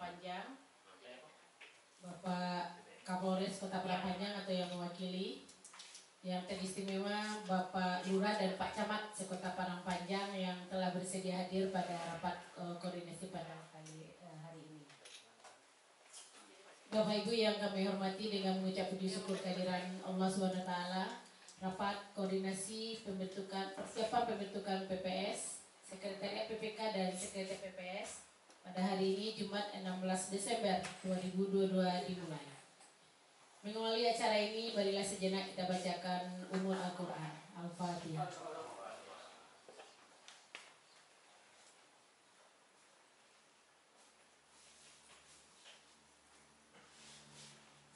Panjang, Bapak Kapolres Kota Padang Panjang atau yang mewakili, yang teristimewa Bapak Lurah dan Pak Camat sekota Padang Panjang yang telah bersedia hadir pada rapat koordinasi pada hari ini. Bapak Ibu yang kami hormati, dengan mengucap puji syukur kehadiran Allah SWT, rapat koordinasi persiapan pembentukan PPS, Sekretariat PPK dan Sekretariat PPS pada hari ini Jumat 16 Desember 2022 dimulai. Mengawali acara ini, marilah sejenak kita bacakan Ummul Al-Quran, Al-Fatihah.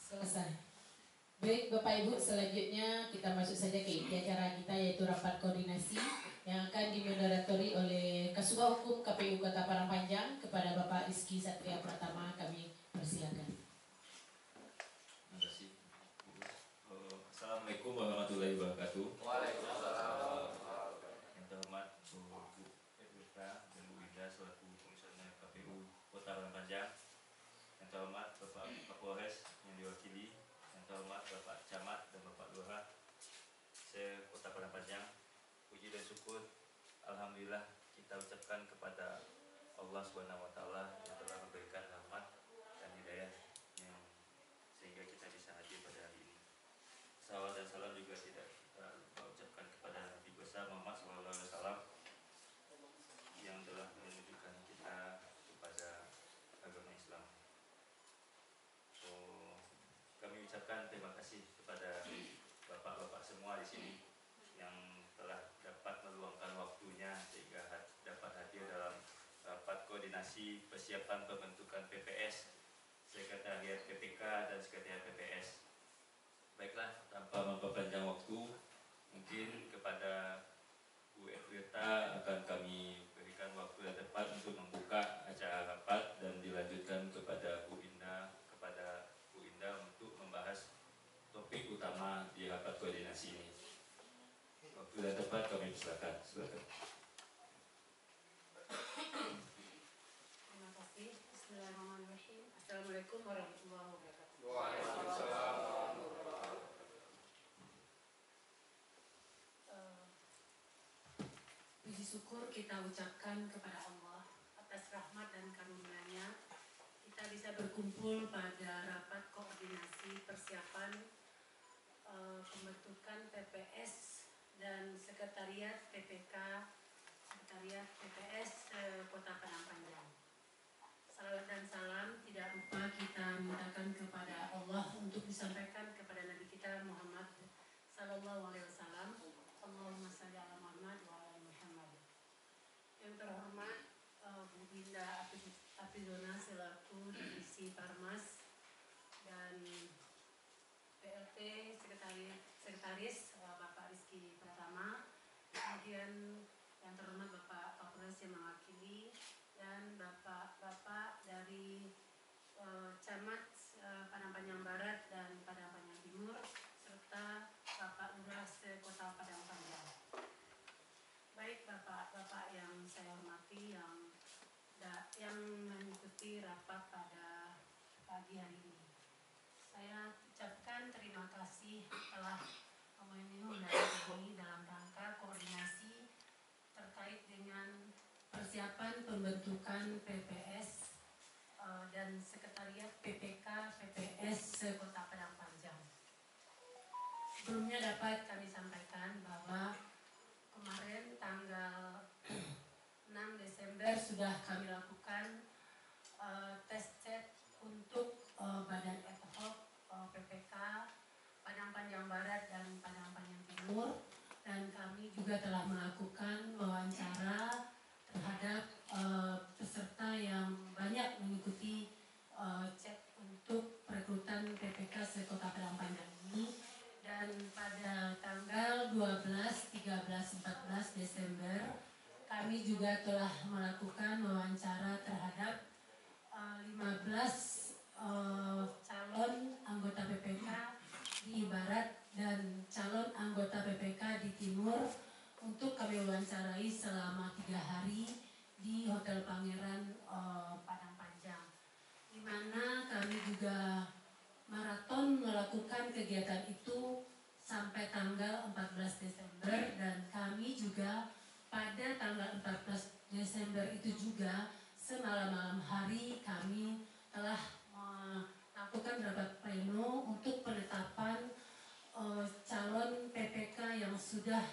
Selesai. Baik Bapak Ibu, selanjutnya kita masuk saja ke inti acara kita, yaitu rapat koordinasi yang akan dimoderatori oleh Kasubag Hukum KPU Kota Padang Panjang. Kepada Bapak Rizky Satria Pratama kami persilakan. Terima kasih. Assalamualaikum warahmatullahi wabarakatuh. Waalaikumsalam. Yang terhormat Bu Edwita dan Bu Indah selaku Komisioner KPU Kota Padang Panjang. Yang terhormat Bapak Kapolres yang diwakili, yang terhormat Bapak Camat dan Bapak Lurah se-Kota Padang Panjang. Puji dan syukur alhamdulillah kita ucapkan kepada Allah SWT yang telah memberikan rahmat dan hidayah yang sehingga kita bisa hadir pada hari ini. Salawat dan salam juga tidak kita ucapkan kepada Nabi besar Muhammad SAW yang telah menunjukkan kita kepada agama Islam. Kami ucapkan terima kasih kepada bapak-bapak semua di sini yang telah dapat meluangkan waktunya sehingga dapat hadir dalam rapat koordinasi persiapan pembentukan PPS, Sekretariat PPK dan Sekretariat PPS. Baiklah, tanpa memperpanjang waktu, mungkin kepada Bu Edwita akan kami berikan waktu yang tepat untuk membuka acara rapat dan dilanjutkan kepada Bu Indah untuk membahas topik utama di rapat koordinasi ini. Waktu yang tepat kami silakan. Terima kasih. Bismillahirrahmanirrahim. Assalamualaikum warahmatullahi wabarakatuh. Waalaikumsalam. Puji syukur kita ucapkan kepada Allah atas rahmat dan karunia-Nya. Kita bisa berkumpul pada rapat koordinasi persiapan pembentukan PPS dan Sekretariat PPK, Sekretariat PPS Kota Padang Panjang. Salawat dan salam tidak lupa kita mintakan kepada Allah untuk disampaikan kepada Nabi kita Muhammad Sallallahu Alaihi Wasallam. Allahumma shalli ala Muhammad wa ala Muhammad. Yang terhormat Bu Indah Apizona selaku Divisi Parmas dan PLT Sekretaris Bapak Rizky Pratama, kemudian yang terhormat Bapak Kapolres yang mewakili, dan bapak-bapak dari Camat Padang Panjang Barat dan Padang Panjang Timur, serta Bapak Lurah se-Kota Padang Panjang. Baik bapak-bapak yang saya hormati yang mengikuti rapat pada pagi hari ini. Saya ucapkan terima kasih telah memenuhi undangan ini dalam rangka koordinasi terkait dengan persiapan pembentukan PPS dan Sekretariat PPK PPS Kota Padang Panjang. Sebelumnya dapat kami sampaikan bahwa kemarin tanggal 6 Desember sudah kami lakukan tes cek untuk badan ad hoc PPK Padang Panjang Barat dan Padang Panjang Timur, dan kami juga telah melakukan wawancara terhadap peserta yang banyak mengikuti cek untuk perekrutan PPK se-Kota Padang Panjang ini. Dan pada tanggal 12, 13, 14 Desember kami juga telah melakukan wawancara terhadap 15 calon anggota PPK di Barat dan calon anggota PPK di Timur untuk kami wawancarai selama 3 hari di Hotel Pangeran Padang Panjang. sudah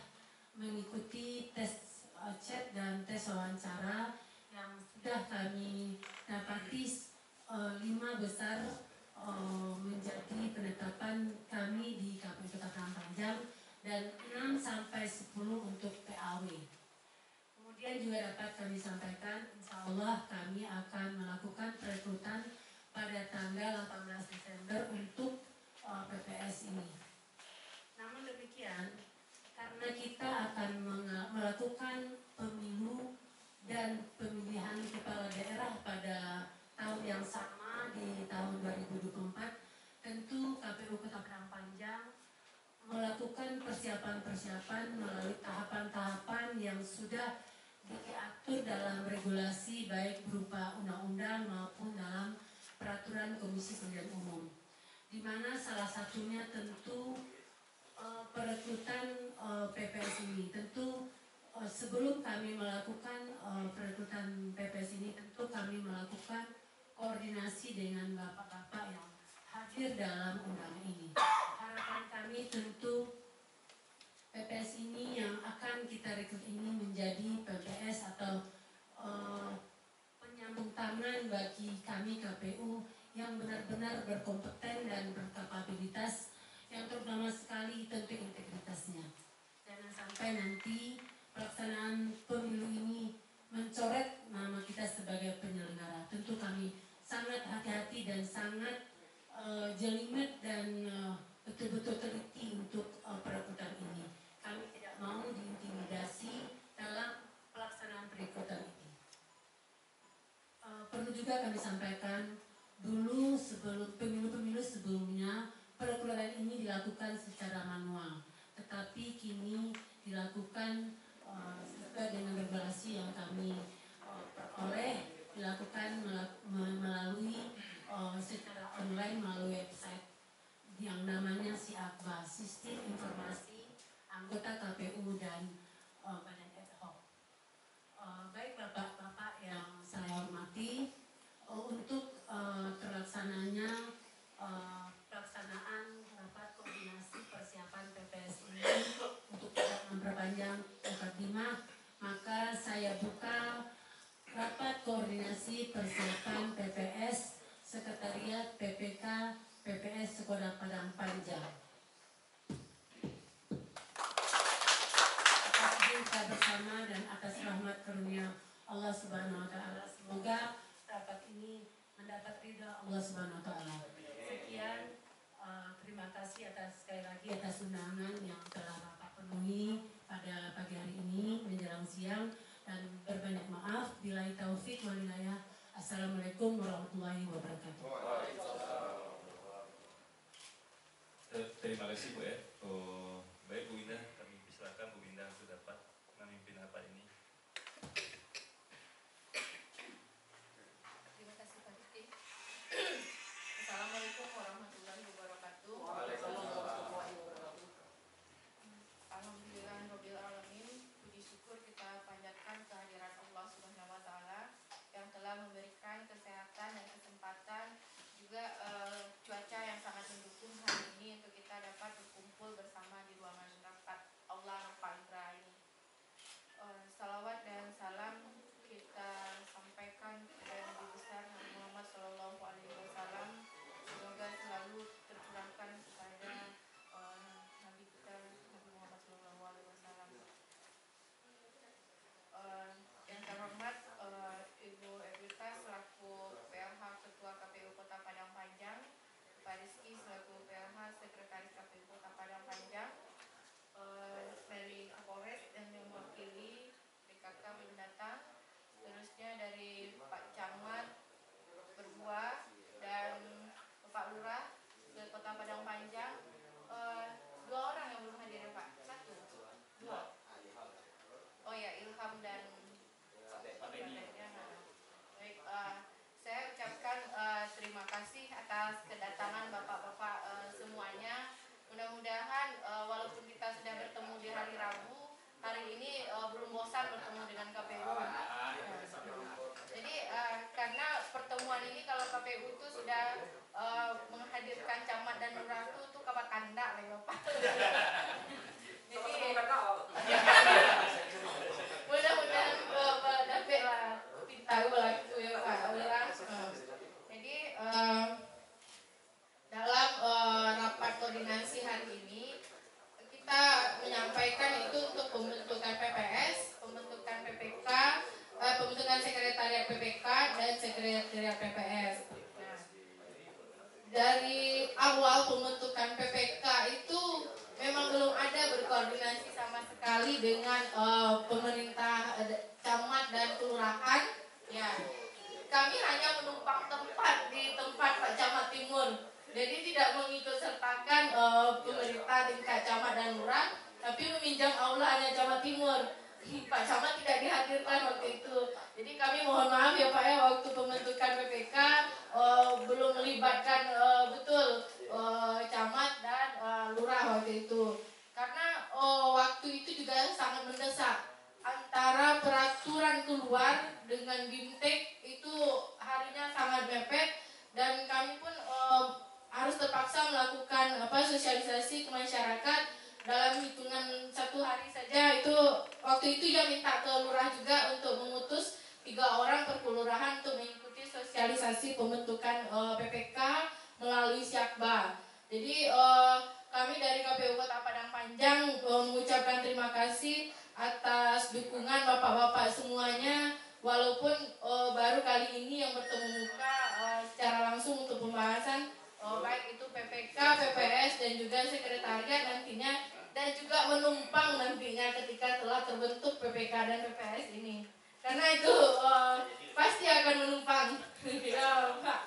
mengikuti tes chat dan tes wawancara yang sudah kami dapati 5 besar menjadi penetapan kami di KPU Kota Padang Panjang dan 6 sampai 10 untuk PAW. Kemudian juga dapat kami sampaikan, insya Allah kami akan melakukan perekrutan pada tanggal 18 Desember untuk PPS ini. Namun demikian, karena kita akan melakukan pemilu dan pemilihan kepala daerah pada tahun yang sama di tahun 2024, tentu KPU Kota Padang Panjang melakukan persiapan-persiapan melalui tahapan-tahapan yang sudah diatur dalam regulasi baik berupa undang-undang maupun dalam peraturan Komisi Pemilihan Umum, di mana salah satunya tentu perekrutan PPS ini. Tentu sebelum kami melakukan perekrutan PPS ini, tentu kami melakukan koordinasi dengan bapak-bapak yang hadir dalam undangan ini. Harapan kami tentu PPS ini yang akan kita rekrut ini menjadi PPS atau penyambung tangan bagi kami KPU yang benar-benar berkompeten dan berkapabilitas, yang terutama sekali tentu integritasnya. Jangan sampai nanti pelaksanaan pemilu ini mencoret nama kita sebagai penyelenggara. Tentu kami sangat hati-hati dan sangat jelimet dan betul-betul teliti untuk perekrutan ini. Kami tidak mau diintimidasi dalam pelaksanaan perekrutan ini. Perlu juga kami sampaikan, dulu sebelum pemilu-pemilu sebelumnya perekrutan ini dilakukan secara manual, tetapi kini dilakukan sesuai dengan regulasi yang kami peroleh, dilakukan melalui secara online melalui website yang namanya SIAKBA, Sistem Informasi Anggota KPU dan Badan Ad Hoc. Baik bapak-bapak yang saya hormati, untuk terlaksananya pelaksanaan rapat koordinasi persiapan PPS ini untuk tidak memperpanjang mukadimah, maka saya buka rapat koordinasi persiapan PPS Sekretariat PPK PPS Sekolah Padang Panjang. Atas kita bersama dan atas rahmat karunia Allah Subhanahu Wa Taala, semoga rapat ini mendapat ridha Allah Subhanahu Wa Taala. Sekian, terima kasih sekali lagi atas undangan yang telah Bapak penuhi pada pagi hari ini menjelang siang, dan berbanyak maaf. Billahi taufik wal hidayah. Assalamualaikum warahmatullahi wabarakatuh. Terima kasih Bu ya. Baik Bu Indah, kami persilakan Bu Indah untuk dapat memimpin rapat ini. Terima kasih Pak Diki. Assalamualaikum warahmatullahi wabarakatuh. Alhamdulillahirabbil alamin. Puji syukur kita panjatkan kehadiran Allah Subhanahu wa taala yang telah memberikan kesehatan dan kesempatan, juga cuaca yang sangat mendukung hari ini untuk kita dapat berkumpul bersama di ruangan rapat Allah Al-Fadra ini. Salawat dan salam kita sampaikan kepada Nabi besar Nabi Muhammad SAW. Semoga selalu tercurahkan kepada Nabi kita Nabi Muhammad SAW. Yang terhormat Ibu Evita selaku PLH Ketua KPU Kota Padang Panjang, Pak Rizky selaku PLH Sekretaris KPU Kota Padang Panjang, dari Kapolres dan yang mewakili BKK belum datang, seterusnya dari Pak Camat berdua dan Pak Lurah ke Kota Padang Panjang. 2 orang yang belum hadir ya Pak? 1, 2. Oh ya, Ilham dan baik, saya ucapkan terima kasih atas kedatangan bapak-bapak semuanya. Mudah-mudahan walaupun kita sudah bertemu di hari Rabu, hari ini belum bosan bertemu dengan KPU. Jadi karena pertemuan ini kalau KPU itu sudah menghadirkan camat dan lurah itu kabar kanda lah ya Pak. Jadi Mudah-mudahan dapat lah pintar berlaku ya Pak Lurah. Jadi dalam rapat koordinasi hari ini kita menyampaikan itu untuk pembentukan PPS, pembentukan PPK, pembentukan sekretariat PPK dan sekretariat PPS. Nah, dari awal pembentukan PPK itu memang belum ada berkoordinasi sama sekali dengan pemerintah camat dan kelurahan. Ya, kami hanya menumpang tempat di tempat Pak Camat Timur. Jadi tidak mengikut sertakan pemerintah tingkat camat dan lurah, tapi meminjam aulanya Camat Timur. Pak Camat tidak dihadirkan waktu itu. Jadi kami mohon maaf ya Pak ya, waktu pembentukan PPK belum melibatkan betul camat dan lurah waktu itu. Karena waktu itu juga sangat mendesak. Antara peraturan keluar dengan Bimtek itu harinya sangat mepet dan kami pun harus terpaksa melakukan sosialisasi ke masyarakat dalam hitungan 1 hari saja. Itu waktu itu ya minta ke lurah juga untuk mengutus 3 orang per kelurahan untuk mengikuti sosialisasi pembentukan PPK melalui Syakba. Jadi kami dari KPU Kota Padang Panjang mengucapkan terima kasih atas dukungan bapak-bapak semuanya, walaupun baru kali ini yang bertemu muka secara langsung untuk pembahasan baik itu PPK, PPS dan juga sekretariat nantinya, dan juga menumpang nantinya ketika telah terbentuk PPK dan PPS ini, karena itu pasti akan menumpang. Ya, Pak.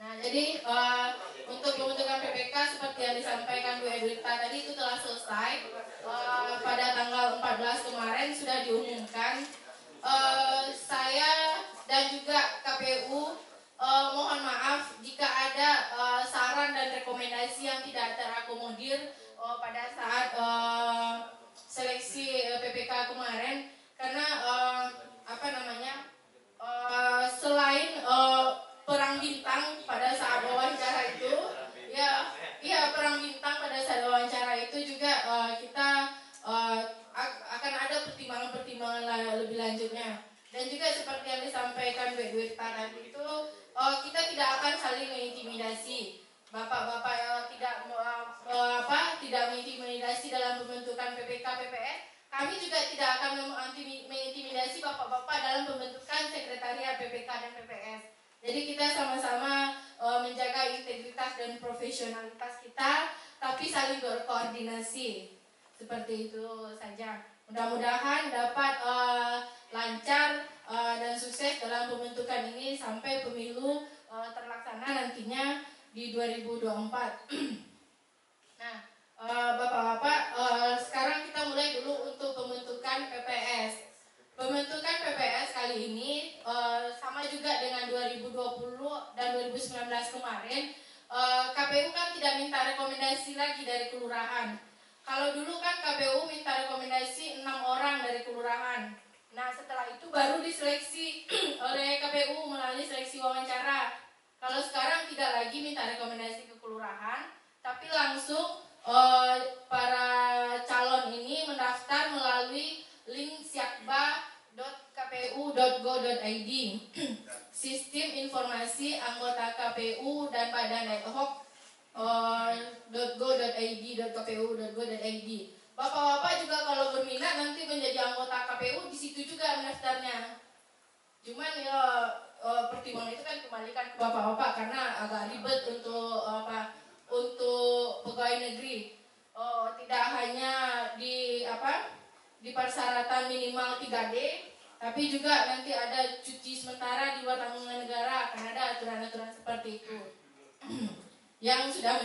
Nah, jadi untuk pembentukan PPK seperti yang disampaikan Bu Edwita tadi itu telah selesai pada tanggal 14 kemarin sudah diumumkan. Saya dan juga KPU mohon maaf jika ada saran dan rekomendasi yang tidak terakomodir pada saat seleksi PPK kemarin, karena selain perang bintang pada saat wawancara itu, ya perang bintang pada saat wawancara itu juga kita akan ada pertimbangan-pertimbangan lebih lanjutnya. Dan juga seperti yang disampaikan Bu Edwita tadi itu, kita tidak akan saling mengintimidasi. Bapak-bapak tidak mengintimidasi dalam pembentukan PPK PPS. Kami juga tidak akan mengintimidasi bapak-bapak dalam pembentukan sekretariat PPK dan PPS. Jadi kita sama-sama menjaga integritas dan profesionalitas kita, tapi saling berkoordinasi. Seperti itu saja. Mudah-mudahan dapat lancar dan sukses dalam pembentukan ini sampai pemilu terlaksana nantinya di 2024. Nah, bapak-bapak, sekarang kita mulai dulu untuk pembentukan PPS. Pembentukan PPS kali ini sama juga dengan 2020 dan 2019 kemarin. KPU kan tidak minta rekomendasi lagi dari kelurahan. Kalau dulu kan KPU minta rekomendasi 6 orang dari kelurahan. Nah, setelah itu baru diseleksi oleh KPU melalui seleksi wawancara. Kalau sekarang tidak lagi minta rekomendasi ke kelurahan, tapi langsung para calon ini mendaftar melalui link syakba.kpu.go.id, sistem informasi anggota KPU dan badan ad hoc .go.id.kpu.go.id. Bapak-bapak juga kalau berminat nanti menjadi anggota KPU di situ juga mendaftarnya. Cuman ya pertimbangan itu kan kembalikan ke bapak-bapak karena agak ribet untuk pegawai negeri. Tidak hanya di persyaratan minimal 3D, tapi juga nanti ada cuti sementara di luar tanggungan negara, akan ada aturan-aturan seperti itu. Yang sudah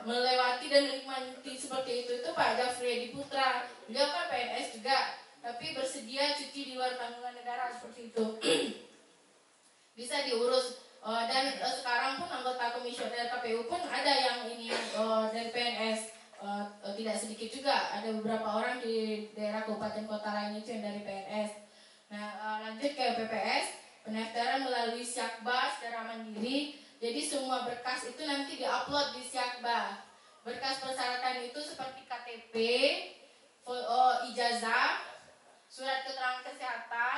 melewati dan menikmati seperti itu Pak Jafri Edi Putra. Beliau kan PNS juga, tapi bersedia cuti di luar tanggungan negara seperti itu. Bisa diurus. Dan sekarang pun anggota komisioner KPU pun ada yang ini dari PNS. Tidak sedikit juga, ada beberapa orang di daerah kabupaten kota lain itu yang dari PNS. Nah, lanjut ke PPS, pendaftaran melalui Syakba secara mandiri. Jadi semua berkas itu nanti diupload di Syakba. Berkas persyaratan itu seperti KTP, ijazah, surat keterangan kesehatan,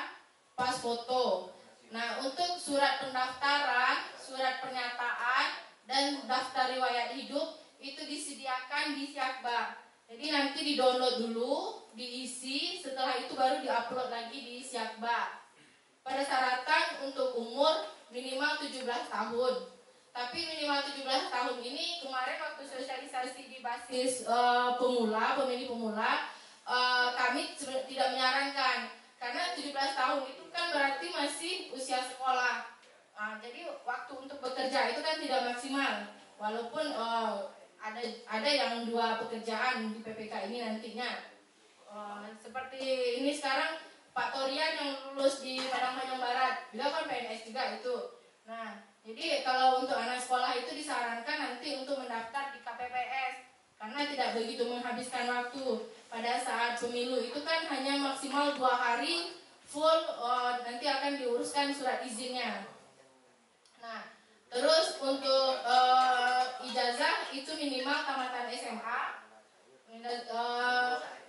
pas foto. Nah, untuk surat pendaftaran, surat pernyataan, dan daftar riwayat hidup itu disediakan di Siakba. Jadi nanti di-download dulu, diisi, setelah itu baru di-upload lagi di Siakba. Persyaratan untuk umur minimal 17 tahun. Tapi minimal 17 tahun ini kemarin waktu sosialisasi di basis pemilih pemula, kami tidak menyarankan. Karena 17 tahun itu kan berarti masih usia sekolah. Jadi waktu untuk bekerja itu kan tidak maksimal. Walaupun ada yang 2 pekerjaan di PPK ini nantinya. Seperti ini sekarang Pak Torian yang lulus di Padang Panjang Barat, beliau kan PNS juga itu. Nah, jadi kalau untuk anak sekolah itu disarankan nanti untuk mendaftar di KPPS karena tidak begitu menghabiskan waktu. Pada saat pemilu itu kan hanya maksimal 2 hari full, nanti akan diuruskan surat izinnya. Nah, terus untuk ijazah itu minimal tamatan SMA.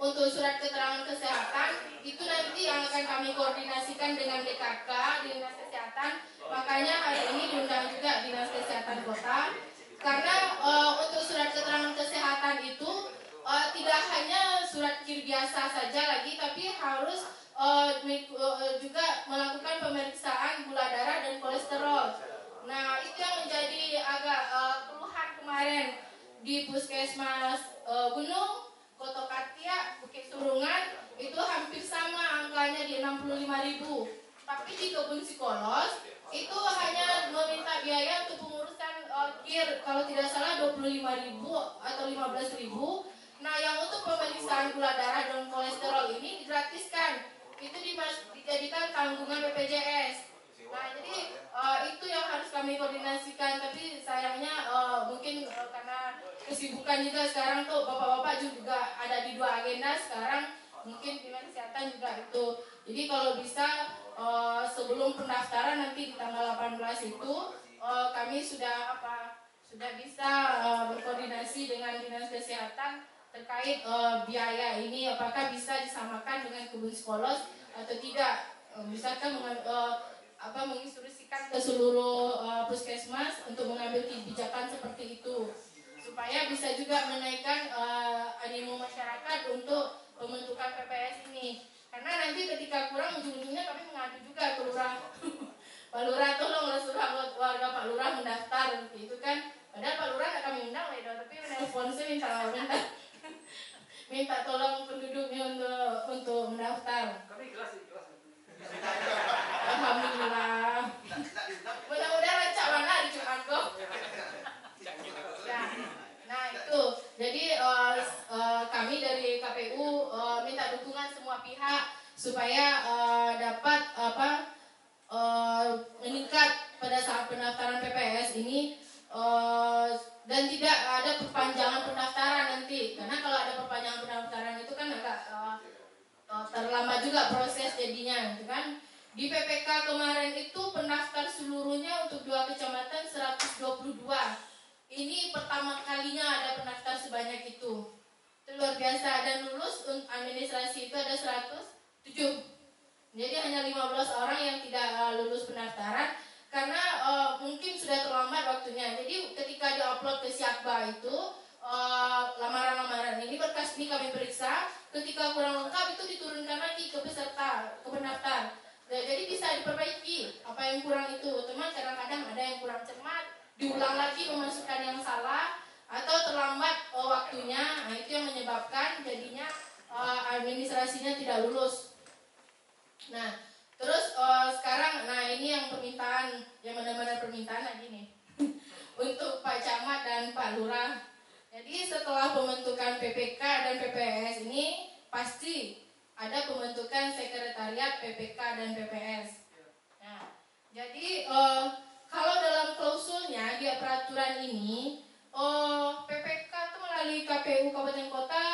Untuk surat keterangan kesehatan itu nanti yang akan kami koordinasikan dengan DKK, Dinas Kesehatan. Makanya hari ini diundang juga Dinas Kesehatan Kota. Karena untuk surat keterangan kesehatan itu tidak hanya surat KIR biasa saja lagi, tapi harus juga melakukan pemeriksaan gula darah dan kolesterol. Nah, itu yang menjadi agak keluhan kemarin di Puskesmas Gunung, Kotokatia, Bukit Surungan itu hampir sama angkanya di 65.000. Tapi di Kebun Sikolos itu hanya meminta biaya untuk pengurusan KIR kalau tidak salah 25.000 atau 15.000. Nah, yang untuk pemeriksaan gula darah dan kolesterol ini digratiskan. Itu dijadikan tanggungan BPJS. Nah, jadi itu yang harus kami koordinasikan. Tapi sayangnya mungkin karena kesibukan juga sekarang tuh bapak-bapak juga ada di 2 agenda sekarang, mungkin Dinas Kesehatan juga itu. Jadi kalau bisa sebelum pendaftaran nanti di tanggal 18 itu kami sudah bisa berkoordinasi dengan Dinas Kesehatan terkait biaya ini apakah bisa disamakan dengan Kebun Sikolos atau tidak. Misalkan menginstruksikan ke seluruh puskesmas untuk mengambil kebijakan seperti itu supaya bisa juga menaikkan animo masyarakat untuk pembentukan PPS ini. Karena nanti ketika kurang ujung-ujungnya kami mengadu juga ke lurah. Pak Lurah tolong suruh warga Pak Lurah mendaftar gitu kan. Padahal Pak Lurah nggak kami undang tapi menelpon saya minta tolong penduduknya untuk mendaftar. Kami ikhlas. Alhamdulillah. Mudah-mudahan lancar mana di Cukangko. Nah itu, jadi kami dari KPU minta dukungan semua pihak supaya dapat meningkat pada saat pendaftaran PPS ini dan tidak ada perpanjangan pendaftaran nanti. Karena kalau ada perpanjangan pendaftaran itu kan agak terlambat juga proses jadinya, gitu kan? Di PPK kemarin itu pendaftar seluruhnya untuk 2 kecamatan 122. Ini pertama kalinya ada pendaftar sebanyak itu. Itu luar biasa. Dan lulus administrasi itu ada 107. Jadi hanya 15 orang yang tidak lulus pendaftaran karena mungkin sudah terlambat waktunya. Jadi ketika diupload ke Siakba itu lamaran-lamaran ini, berkas ini kami periksa, ketika kurang lengkap itu diturunkan lagi ke peserta, ke pendaftar. Jadi bisa diperbaiki apa yang kurang itu. Teman kadang-kadang ada yang kurang cermat, diulang lagi memasukkan yang salah atau terlambat waktunya. Nah, itu yang menyebabkan jadinya administrasinya tidak lulus. Nah, terus sekarang, nah ini yang permintaan, yang benar-benar permintaan lagi nih untuk Pak Camat dan Pak Lurah. Jadi setelah pembentukan PPK dan PPS ini pasti ada pembentukan sekretariat PPK dan PPS. Nah, jadi kalau dalam klausulnya di peraturan ini, PPK itu melalui KPU Kabupaten Kota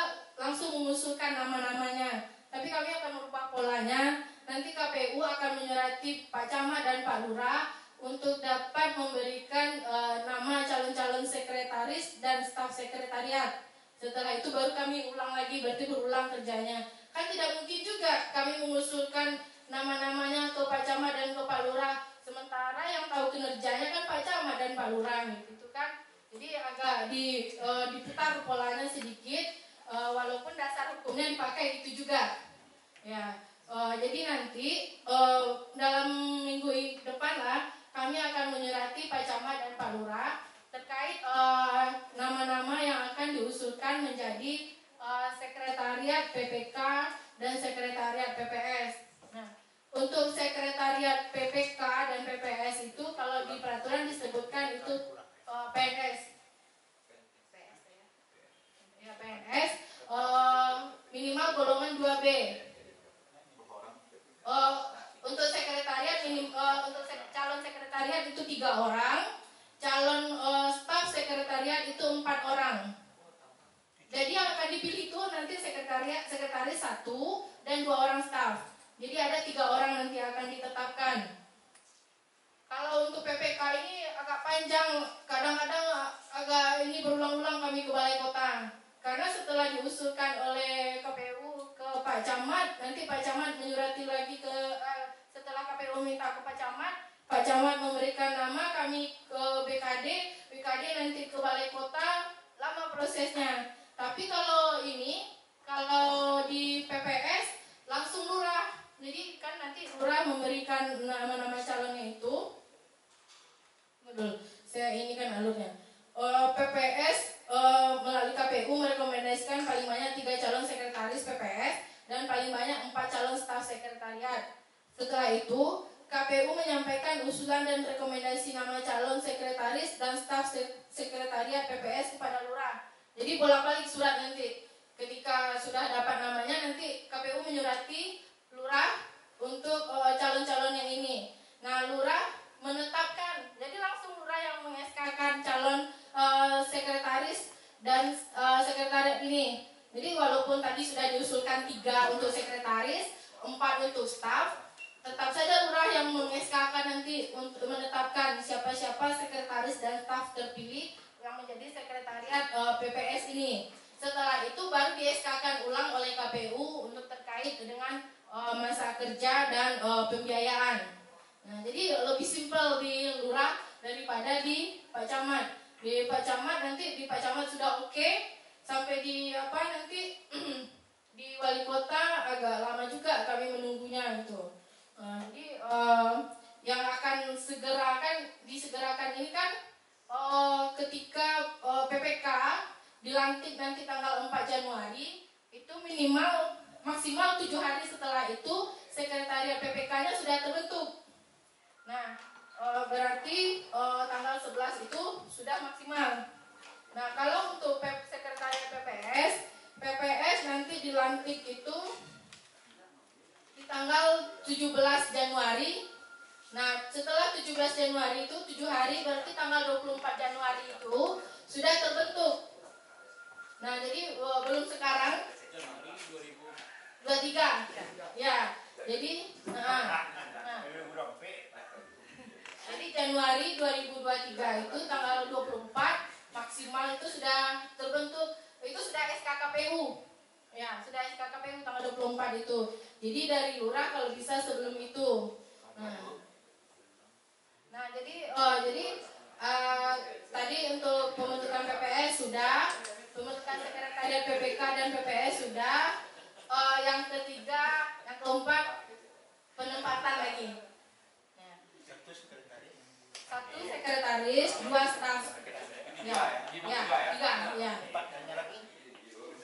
langsung mengusulkan nama-namanya. Tapi kami akan merubah polanya. Nanti KPU akan menyurati Pak Camat dan Pak Lurah untuk dapat memberikan nama calon-calon sekretaris dan staf sekretariat. Setelah itu baru kami ulang lagi, berarti berulang kerjanya. Kan tidak mungkin juga kami mengusulkan nama-namanya ke Pak Camat dan ke Pak Lurah, sementara yang tahu kinerjanya kan Pak Camat dan Pak Lurah gitu kan. Jadi agak diputar polanya sedikit, walaupun dasar hukumnya dipakai itu juga. Ya, jadi nanti dalam minggu depan lah kami akan menyurati Pak Camat dan Pak Lurah terkait nama-nama yang akan diusulkan menjadi sekretariat PPK dan sekretariat PPS. Nah, untuk sekretariat PPK dan PPS itu kalau di peraturan disebutkan itu PNS. Ya, PNS minimal golongan 2B. Untuk sekretariat untuk calon sekretariat itu 3 orang. Calon staf sekretariat itu 4 orang. Jadi yang akan dipilih itu nanti sekretaris 1 dan 2 orang staf. Jadi ada 3 orang nanti akan ditetapkan. Kalau untuk PPK ini agak panjang, kadang-kadang agak ini berulang-ulang kami ke Balai Kota. Karena setelah diusulkan oleh KPU ke Pak Camat, nanti Pak Camat menyurati lagi setelah KPU minta ke Pak Camat memberikan nama, kami ke BKD nanti ke Balai Kota, lama prosesnya. Tapi kalau di PPS langsung lurah. Jadi kan nanti lurah memberikan nama-nama calonnya itu. Betul, saya ini kan alurnya. PPS melalui KPU merekomendasikan paling banyak 3 calon sekretaris PPS dan paling banyak 4 calon staf sekretariat. Setelah itu KPU menyampaikan usulan dan rekomendasi nama calon sekretaris dan staf sekretariat PPS kepada lurah. Jadi bolak-balik surat nanti. Ketika sudah dapat namanya, nanti KPU menyurati lurah untuk calon-calon yang ini. Nah, lurah menetapkan. Jadi langsung lurah yang mengeskakan calon sekretaris dan sekretariat ini. Jadi walaupun tadi sudah diusulkan 3 untuk sekretaris, 4 untuk staf, tetap saja lurah yang mengeskakan nanti untuk menetapkan siapa-siapa sekretaris dan staf terpilih yang menjadi sekretariat PPS ini. Setelah itu baru dieskakan ulang oleh KPU untuk terkait dengan masa kerja dan pembiayaan. Nah, jadi lebih simpel di lurah daripada di Pak Camat. Di Pak Camat sudah oke, sampai di nanti di Wali Kota agak lama juga kami menunggunya gitu. Jadi yang akan disegerakan ini kan ketika PPK dilantik nanti tanggal 4 Januari, itu maksimal 7 hari setelah itu sekretariat PPK-nya sudah terbentuk. Nah, berarti tanggal 11 itu sudah maksimal. Nah, kalau untuk sekretariat PPS nanti dilantik itu di tanggal 17 Januari. Nah, setelah 17 Januari itu 7 hari, berarti tanggal 24 Januari itu sudah terbentuk. Nah, jadi belum sekarang 23. Ya, jadi jadi Januari 2023 itu tanggal 24 maksimal itu sudah terbentuk. Itu sudah SK KPU. Ya, sudah SK KPU tanggal 24 itu. Jadi dari lurah kalau bisa sebelum itu. Nah, jadi tadi untuk pembentukan PPS sudah, pembentukan sekretariat PPK dan PPS sudah. Yang ketiga, yang keempat penempatan lagi. Satu sekretaris, 2 staf. Ya, 3.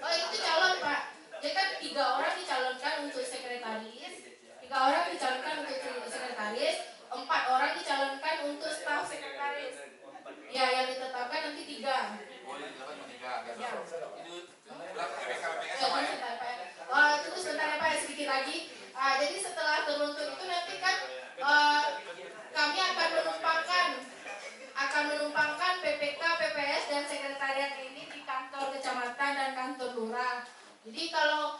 Oh, itu calon, Pak. Jadi kan 3 orang dicalonkan untuk sekretaris, 3 orang dicalonkan untuk sekretaris, 4 orang dicalonkan untuk staf sekretaris. Ya, yang ditetapkan nanti 3. Ya. Tunggu sebentar ya Pak, sedikit lagi. Jadi setelah terbentuk itu nanti kan kami akan menumpangkan PPK, PPS dan sekretariat ini di kantor kecamatan dan kantor lurah. Jadi kalau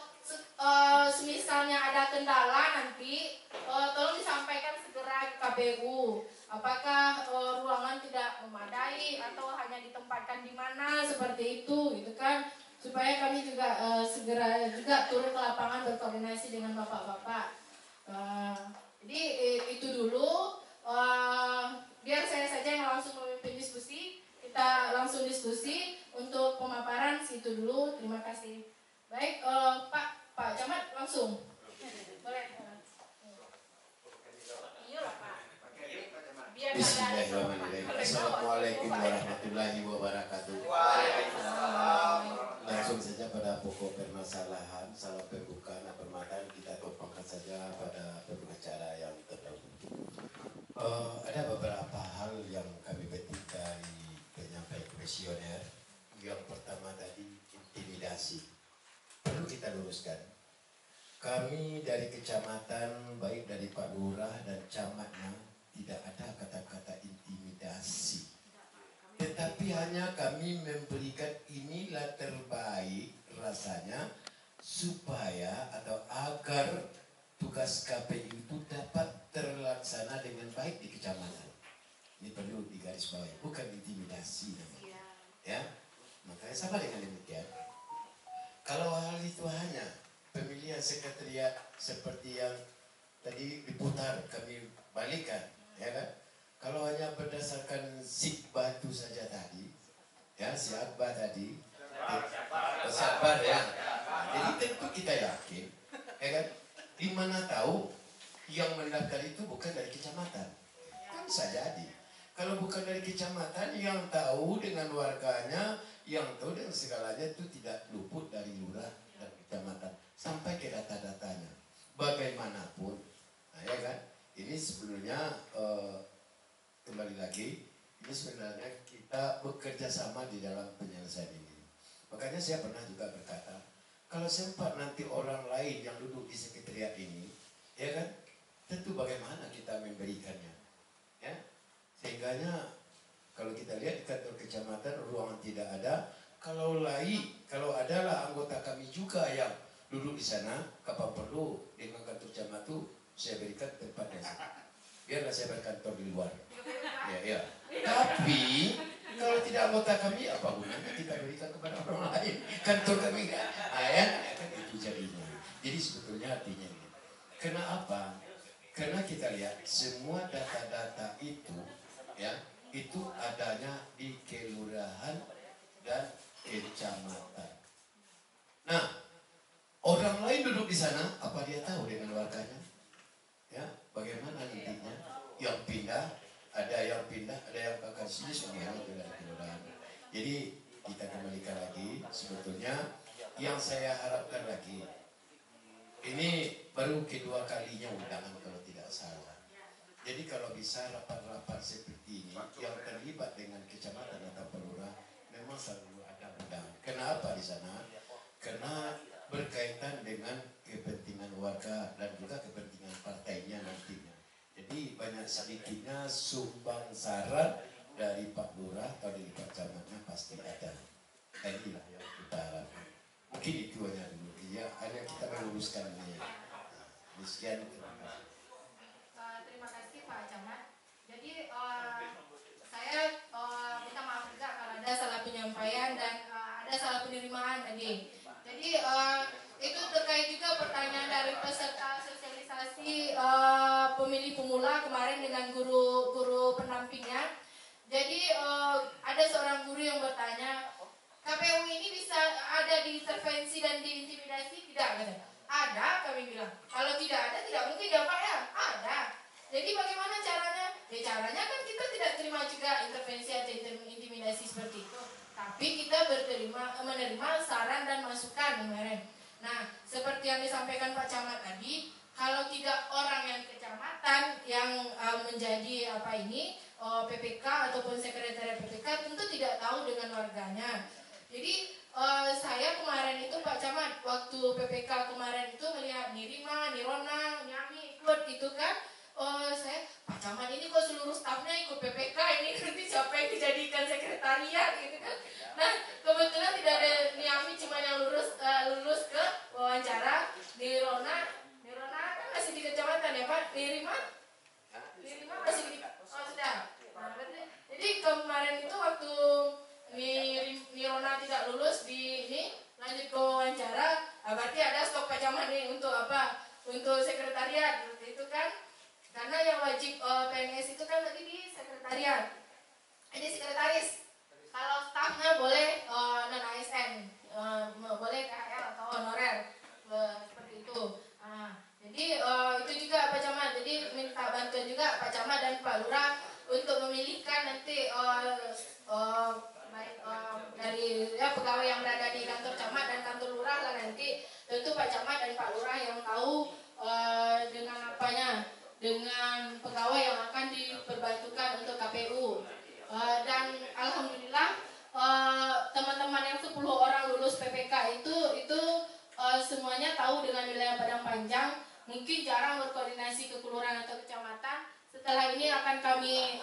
semisalnya ada kendala nanti, tolong KPU. Apakah ruangan tidak memadai atau hanya ditempatkan di mana seperti itu, gitu kan? Supaya kami juga segera juga turun ke lapangan berkoordinasi dengan bapak-bapak. Jadi itu dulu. Biar saya saja yang langsung memimpin diskusi. Kita langsung diskusi untuk pemaparan situ dulu. Terima kasih. Baik, Pak Camat langsung. Boleh. Iya lah Pak. Bismillahirrahmanirrahim. Assalamualaikum warahmatullahi wabarakatuh. Langsung saja pada pokok permasalahan. Salam pembukaan permatan kita tumpangkan saja pada pembicara yang terdahulu. Ada beberapa hal yang kami petik dari penyampaian kuesioner. Yang pertama tadi intimidasi. Perlu kita luruskan. Kami dari kecamatan, baik dari Pak Lurah dan camatnya, tidak ada kata-kata intimidasi. Tetapi hanya kami memberikan inilah terbaik rasanya supaya atau agar tugas KPU itu dapat terlaksana dengan baik di kecamatan. Ini perlu digarisbawahi, bukan intimidasi namanya. Ya, makanya sama dengan demikian. Kalau hal itu hanya pemilihan sekretariat seperti yang tadi diputar kami balikan, ya kan? Kalau hanya berdasarkan sikbah itu saja tadi, ya si Akbar tadi, sabar ya. Jadi tentu kita yakin, ya kan? Di mana tahu yang mendaftar itu bukan dari kecamatan, kan bisa jadi. Kalau bukan dari kecamatan, yang tahu dengan warganya, yang tahu dengan segalanya itu tidak luput dari lurah dan kecamatan sampai ke data-datanya. Bagaimanapun, nah, ya kan? Ini sebenarnya kembali lagi, ini sebenarnya kita bekerja sama di dalam penyelesaian ini. Makanya saya pernah juga berkata, kalau sempat nanti orang lain yang duduk di sekretariat ini, ya kan? Tentu bagaimana kita memberikannya, ya? Sehingganya kalau kita lihat di kantor kecamatan ruangan tidak ada, kalau adalah anggota kami juga yang duduk di sana, kapan perlu dengan kantor camat itu saya berikan tempatnya. Biarlah saya berkantor di luar. Ya. Tapi kalau tidak anggota kami, apa gunanya kita berikan kepada orang lain? Kantor kami kan, kan itu jadinya. Jadi sebetulnya artinya ini. Kenapa? Karena kita lihat semua data-data itu, ya, itu adanya di kelurahan dan kecamatan. Nah, orang lain duduk di sana, apa dia tahu dengan warganya? Ya, bagaimana nantinya? Yang pindah, ada yang akan sini semuanya itu dari kelurahan. Jadi kita kembalikan lagi, sebetulnya yang saya harapkan lagi, ini baru kedua kalinya undangan kalau tidak salah. Jadi kalau bisa rapat-rapat seperti ini yang terlibat dengan kecamatan atau pelurah memang selalu ada undangan. Kenapa di sana? Karena berkaitan dengan kepentingan warga dan juga kepentingan partainya nantinya. Jadi banyak sedikitnya sumbang saran dari Pak Lurah atau dari Pak Camatnya pasti ada. Inilah yang kita harapkan. Mungkin itu hanya dulu. Ya, hanya kita meluruskan ini. Sekian, terima kasih. Terima kasih Pak Camat. Jadi saya minta maaf juga kalau ada salah penyampaian dan ada salah penerimaan tadi. Jadi itu terkait juga pertanyaan dari peserta sosialisasi pemilih pemula kemarin dengan guru pendampingnya. Jadi ada seorang guru yang bertanya, KPU ini bisa ada diintervensi dan diintimidasi? Tidak, katanya. Ada, kami bilang. Kalau tidak ada, tidak mungkin ya Pak ya? Ada. Jadi bagaimana caranya? Ya caranya kan kita tidak terima juga intervensi atau intimidasi seperti itu. Tapi kita menerima saran dan masukan kemarin. Nah, seperti yang disampaikan Pak Camat tadi, kalau tidak orang yang di kecamatan yang menjadi PPK ataupun sekretariat PPK tentu tidak tahu dengan warganya. Jadi saya kemarin itu Pak Camat waktu PPK kemarin itu melihat Nirima, Nirona, Nyami ikut itu kan. Saya Pak Camat ini kok seluruh stafnya ikut PPK, ini nanti siapa yang dijadikan sekretariat gitu kan. Nah kebetulan tidak ada Nyami, cuma yang lulus ke wawancara. Nirona kan masih di kecamatan ya Pak. Nirima masih di Camat tidak lulus di ini lanjut ke wawancara, berarti ada stok Pak Camat nih untuk apa? Untuk sekretariat seperti itu kan? Karena yang wajib PNS itu kan tadi di sekretariat. Ini sekretaris. Kalau stafnya boleh non ASN, boleh KHL atau honorer seperti itu. Jadi itu juga Pak Camat. Jadi minta bantuan juga Pak Camat dan Pak Lurah untuk memilihkan nanti dari pegawai yang berada di kantor camat dan kantor lurah lah nanti. Tentu Pak Camat dan Pak Lurah yang tahu dengan apanya, dengan pegawai yang akan diperbantukan untuk KPU. Dan alhamdulillah teman-teman yang 10 orang lulus PPK itu semuanya tahu dengan wilayah Padang Panjang. Mungkin jarang berkoordinasi ke kelurahan atau kecamatan. Setelah ini akan kami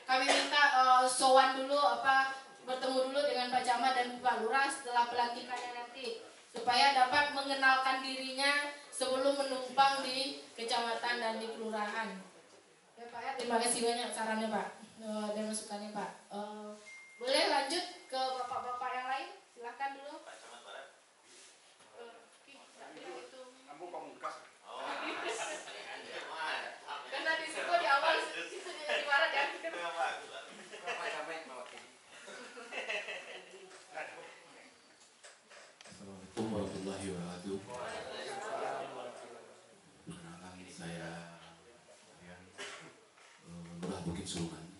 minta sowan dulu bertemu dulu dengan Pak Camat dan Pak Lurah setelah pelantikannya nanti, supaya dapat mengenalkan dirinya sebelum menumpang di kecamatan dan di kelurahan. Ya Pak ya, terima kasih banyak sarannya Pak dan masukannya Pak. Boleh lanjut ke bapak-bapak yang lain, silahkan dulu. Pak Camat Barat. Itu. Kamu pamungkas. Karena di situ di awal itu di barat ya. Assalamualaikum warahmatullahi wabarakatuh. Perkenalkan saya Lurah Bukit Sulungan.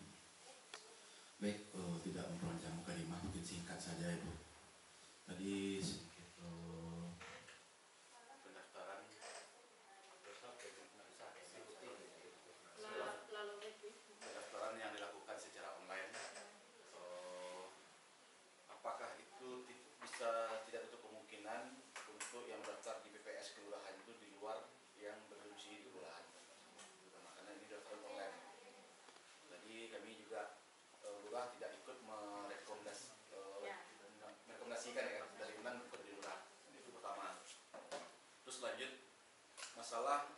Baik, tidak memperpanjang mukadimah, mungkin singkat saja Ibu. Tadi sedikit pendaftaran yang dilakukan secara online. Apakah itu bisa tidak tutup kemungkinan untuk yang mendaftar di PPS kelurahan itu di luar yang berdomisili di kelurahan, karena ini daftar online. Jadi kami juga lurah tidak ikut merekomendasikan ya dari Unan ke di lurah. Itu pertama. Terus lanjut masalah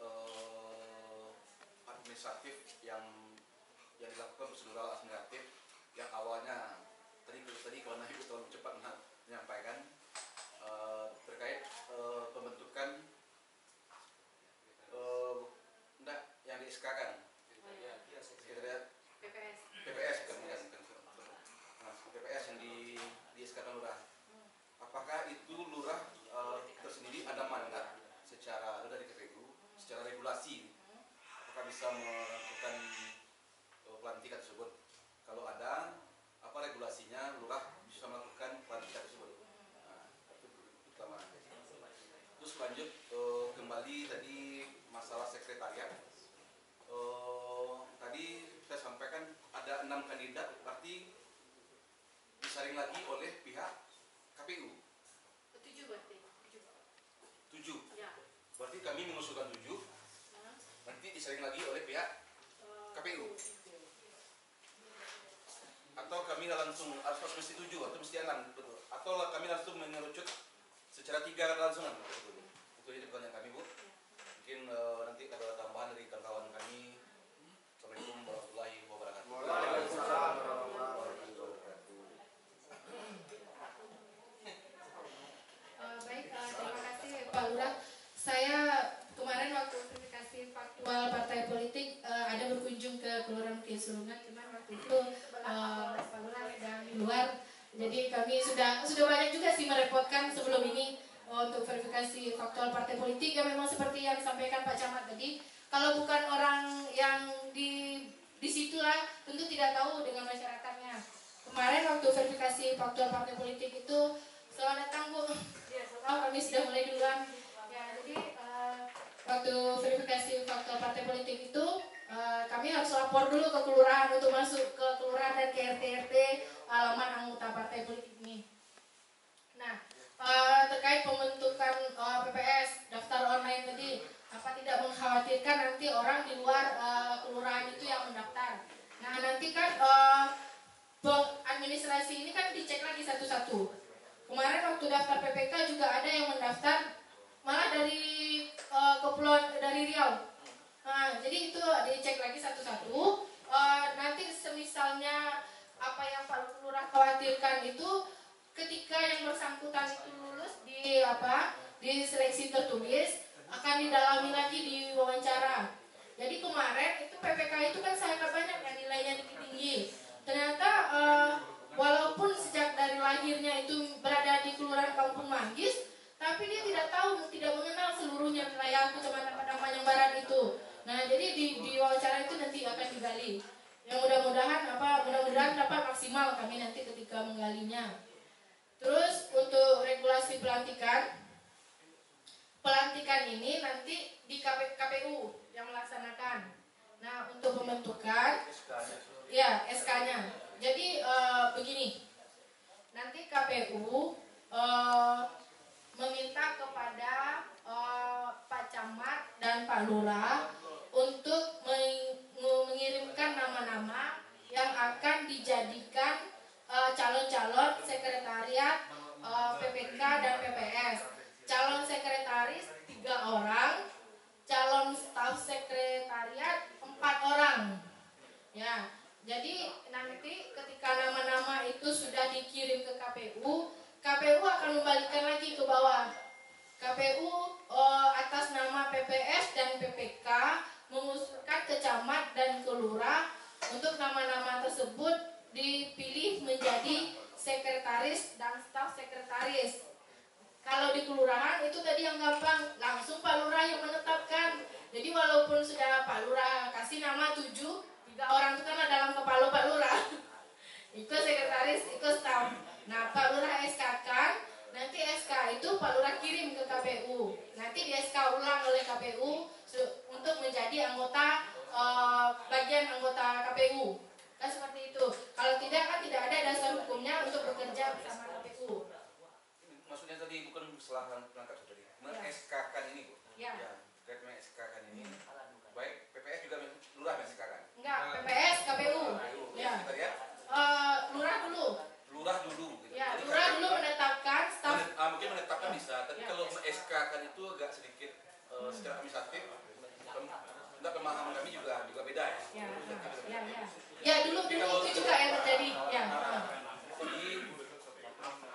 administratif yang dilakukan prosedural administratif yang awalnya tadi karena Ibu terlalu cepat menyampaikan terkait pembentukan yang di SK kan sekretariat PPS PPS yang di SK kan lurah. Apakah itu lurah tersendiri ada mandat secara dari KPU secara regulasi, apakah bisa melakukan pelantikan tersebut? Kalau ada, apa regulasinya lurah bisa melakukan pelantikan tersebut? Nah, itu pertama. Terus lanjut kembali tadi masalah sekretariat. Tadi saya sampaikan ada 6 kandidat, berarti disaring lagi oleh pihak KPU. 7 berarti. 7. Ya. Berarti kami mengusulkan 7. Nanti disaring lagi oleh pihak KPU. Atau kami langsung harus mesti 7 atau mesti 6, betul? Atau kami langsung mengerucut secara 3 langsungan, betul? Itu jadi pertanyaan kami, Bu. Mungkin nanti ada tambahan dari kawan-kawan kami. Assalamualaikum warahmatullahi wabarakatuh. Waalaikumsalam warahmatullahi wabarakatuh. Baik, terima kasih Pak Lurah. Saya kemarin waktu verifikasi faktual partai politik ada berkunjung ke Kelurahan Bukit Sulungan, cuman waktu itu Pak Lurah sedang di luar. Jadi kami sudah banyak juga sih merepotkan sebelum ini untuk verifikasi faktual partai politik yang memang seperti yang disampaikan Pak Camat tadi. Kalau bukan orang yang di situlah tentu tidak tahu dengan masyarakatnya. Kemarin waktu verifikasi faktual partai politik itu selamat datang Bu. Ya, kami sudah mulai duluan. Ya, jadi waktu verifikasi faktual partai politik itu kami harus lapor dulu ke kelurahan untuk masuk ke kelurahan dan ke RT alamat anggota partai politik ini. Nah, terkait pembentukan PPS daftar online tadi, apa tidak mengkhawatirkan nanti orang di luar kelurahan itu yang mendaftar? Nah, nanti kan administrasi ini kan dicek lagi satu-satu. Kemarin waktu daftar PPK juga ada yang mendaftar malah dari kepulauan dari Riau. Nah, jadi itu dicek lagi satu-satu. Nanti semisalnya apa yang Pak Lurah khawatirkan itu ketika yang bersangkutan itu lulus di seleksi tertulis akan didalami lagi di wawancara. Jadi kemarin itu PPK itu kan sangat banyak yang nilainya tinggi. Ternyata walaupun sejak dari lahirnya itu berada di Kelurahan Kampung Manggis, tapi dia tidak tahu, tidak mengenal seluruhnya wilayah Kecamatan Padang Panjang Barat itu. Nah, jadi di wawancara itu nanti akan digali. Yang mudah-mudahan dapat maksimal kami nanti ketika menggalinya. Terus untuk regulasi pelantikan ini nanti di KPU yang melaksanakan. Nah, untuk pembentukan ya SK-nya. Jadi begini. Nanti KPU meminta kepada Pak Camat dan Pak Lurah untuk mengirimkan nama-nama yang akan dijadikan calon-calon sekretariat PPK dan PPS. Calon sekretaris 3 orang, calon staf sekretariat 4 orang. Ya, jadi nanti ketika nama-nama itu sudah dikirim ke KPU akan membalikkan lagi ke bawah. KPU atas nama PPS dan PPK mengusulkan ke camat dan ke lurah untuk nama-nama tersebut dipilih menjadi sekretaris dan staf sekretaris. Kalau di kelurahan itu tadi yang gampang, langsung Pak Lurah yang menetapkan. Jadi walaupun sudah Pak Lurah kasih nama 7, 3 orang itu kan dalam kepala Pak Lurah. Itu sekretaris, itu staf. Nah, Pak Lurah SK-kan, nanti SK itu Pak Lurah kirim ke KPU. Nanti di SK ulang oleh KPU untuk menjadi anggota bagian anggota KPU. Kan seperti itu. Kalau tidak kan tidak ada dasar hukumnya untuk bekerja bersama KPU. Maksudnya tadi bukan kesalahan perangkat tadi. SK-kan ini, Bu. Ya. Terkait dengan SK-kan ini. Baik, PPS juga lurah SK-kan. Enggak, PPS, KPU. Ya. Lurah dulu. Lurah dulu. Gitu. Ya, Jadi lurah dulu menetapkan staf. Mungkin menetapkan bisa, tapi kalau SK-kan itu agak sedikit secara administratif. Untuk pemahaman kami juga beda ya. Ya, dulu itu juga yang terjadi. Ya. Jadi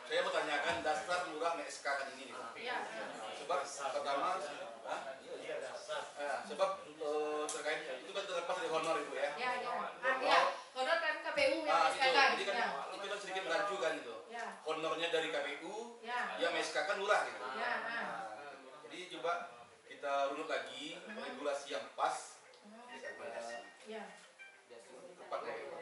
saya mau tanyakan dasar lurah SK-kan ini. Ya. Sebab pertama, sebab terkait itu kan terlepas dari honor itu ya. Ya. Honor kan KPU yang SK-kan. Jadi kan itu kan sedikit rancu kan gitu. Ya. Honornya dari KPU, yang SK-kan lurah gitu. Jadi coba kita runut lagi regulasi yang pas. Tepat ya.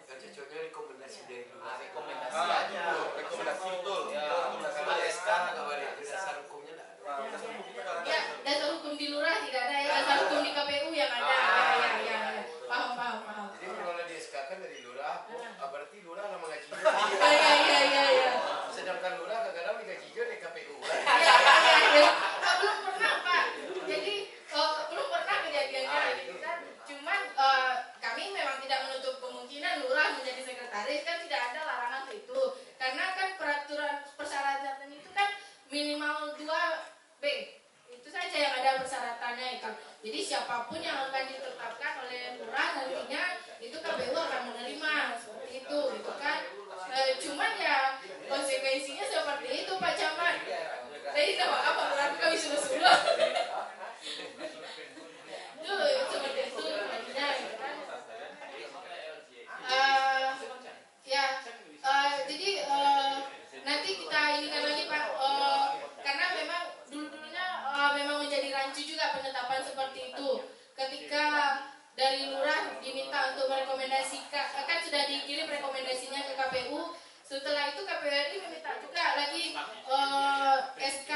Kan cocoknya rekomendasi dari lurah. Rekomendasi betul. Kalau SK nggak ada dasar hukumnya nggak ada. Ya, dasar hukum di lurah tidak ada ya, dasar hukum di KPU yang ada. Ya. Paham. Jadi kalau di SK kan dari lurah, berarti lurah nama gaji. Ya. Sedangkan lurah kadang-kadang digaji juga di KPU. Ya. Belum pernah Pak. Jadi belum pernah kejadiannya gitu kan. Cuman kami memang tidak menutup kemungkinan lurah menjadi sekretaris, kan tidak ada larangan itu. Karena kan peraturan persyaratan itu kan minimal 2B. Itu saja yang ada persyaratannya itu. Jadi siapapun yang akan ditetapkan oleh lurah nantinya itu KPU akan menerima seperti itu gitu kan. Cuman ya konsekuensinya seperti itu Pak Camat. Tadi sama apa berarti kami sudah itu seperti itu nantinya gitu kan. Jadi nanti kita inikan lagi Pak, karena memang dulunya memang menjadi rancu juga penetapan seperti itu. Ketika dari lurah diminta untuk merekomendasikan, kan sudah dikirim rekomendasinya ke KPU. Setelah itu KPU RI meminta juga lagi SK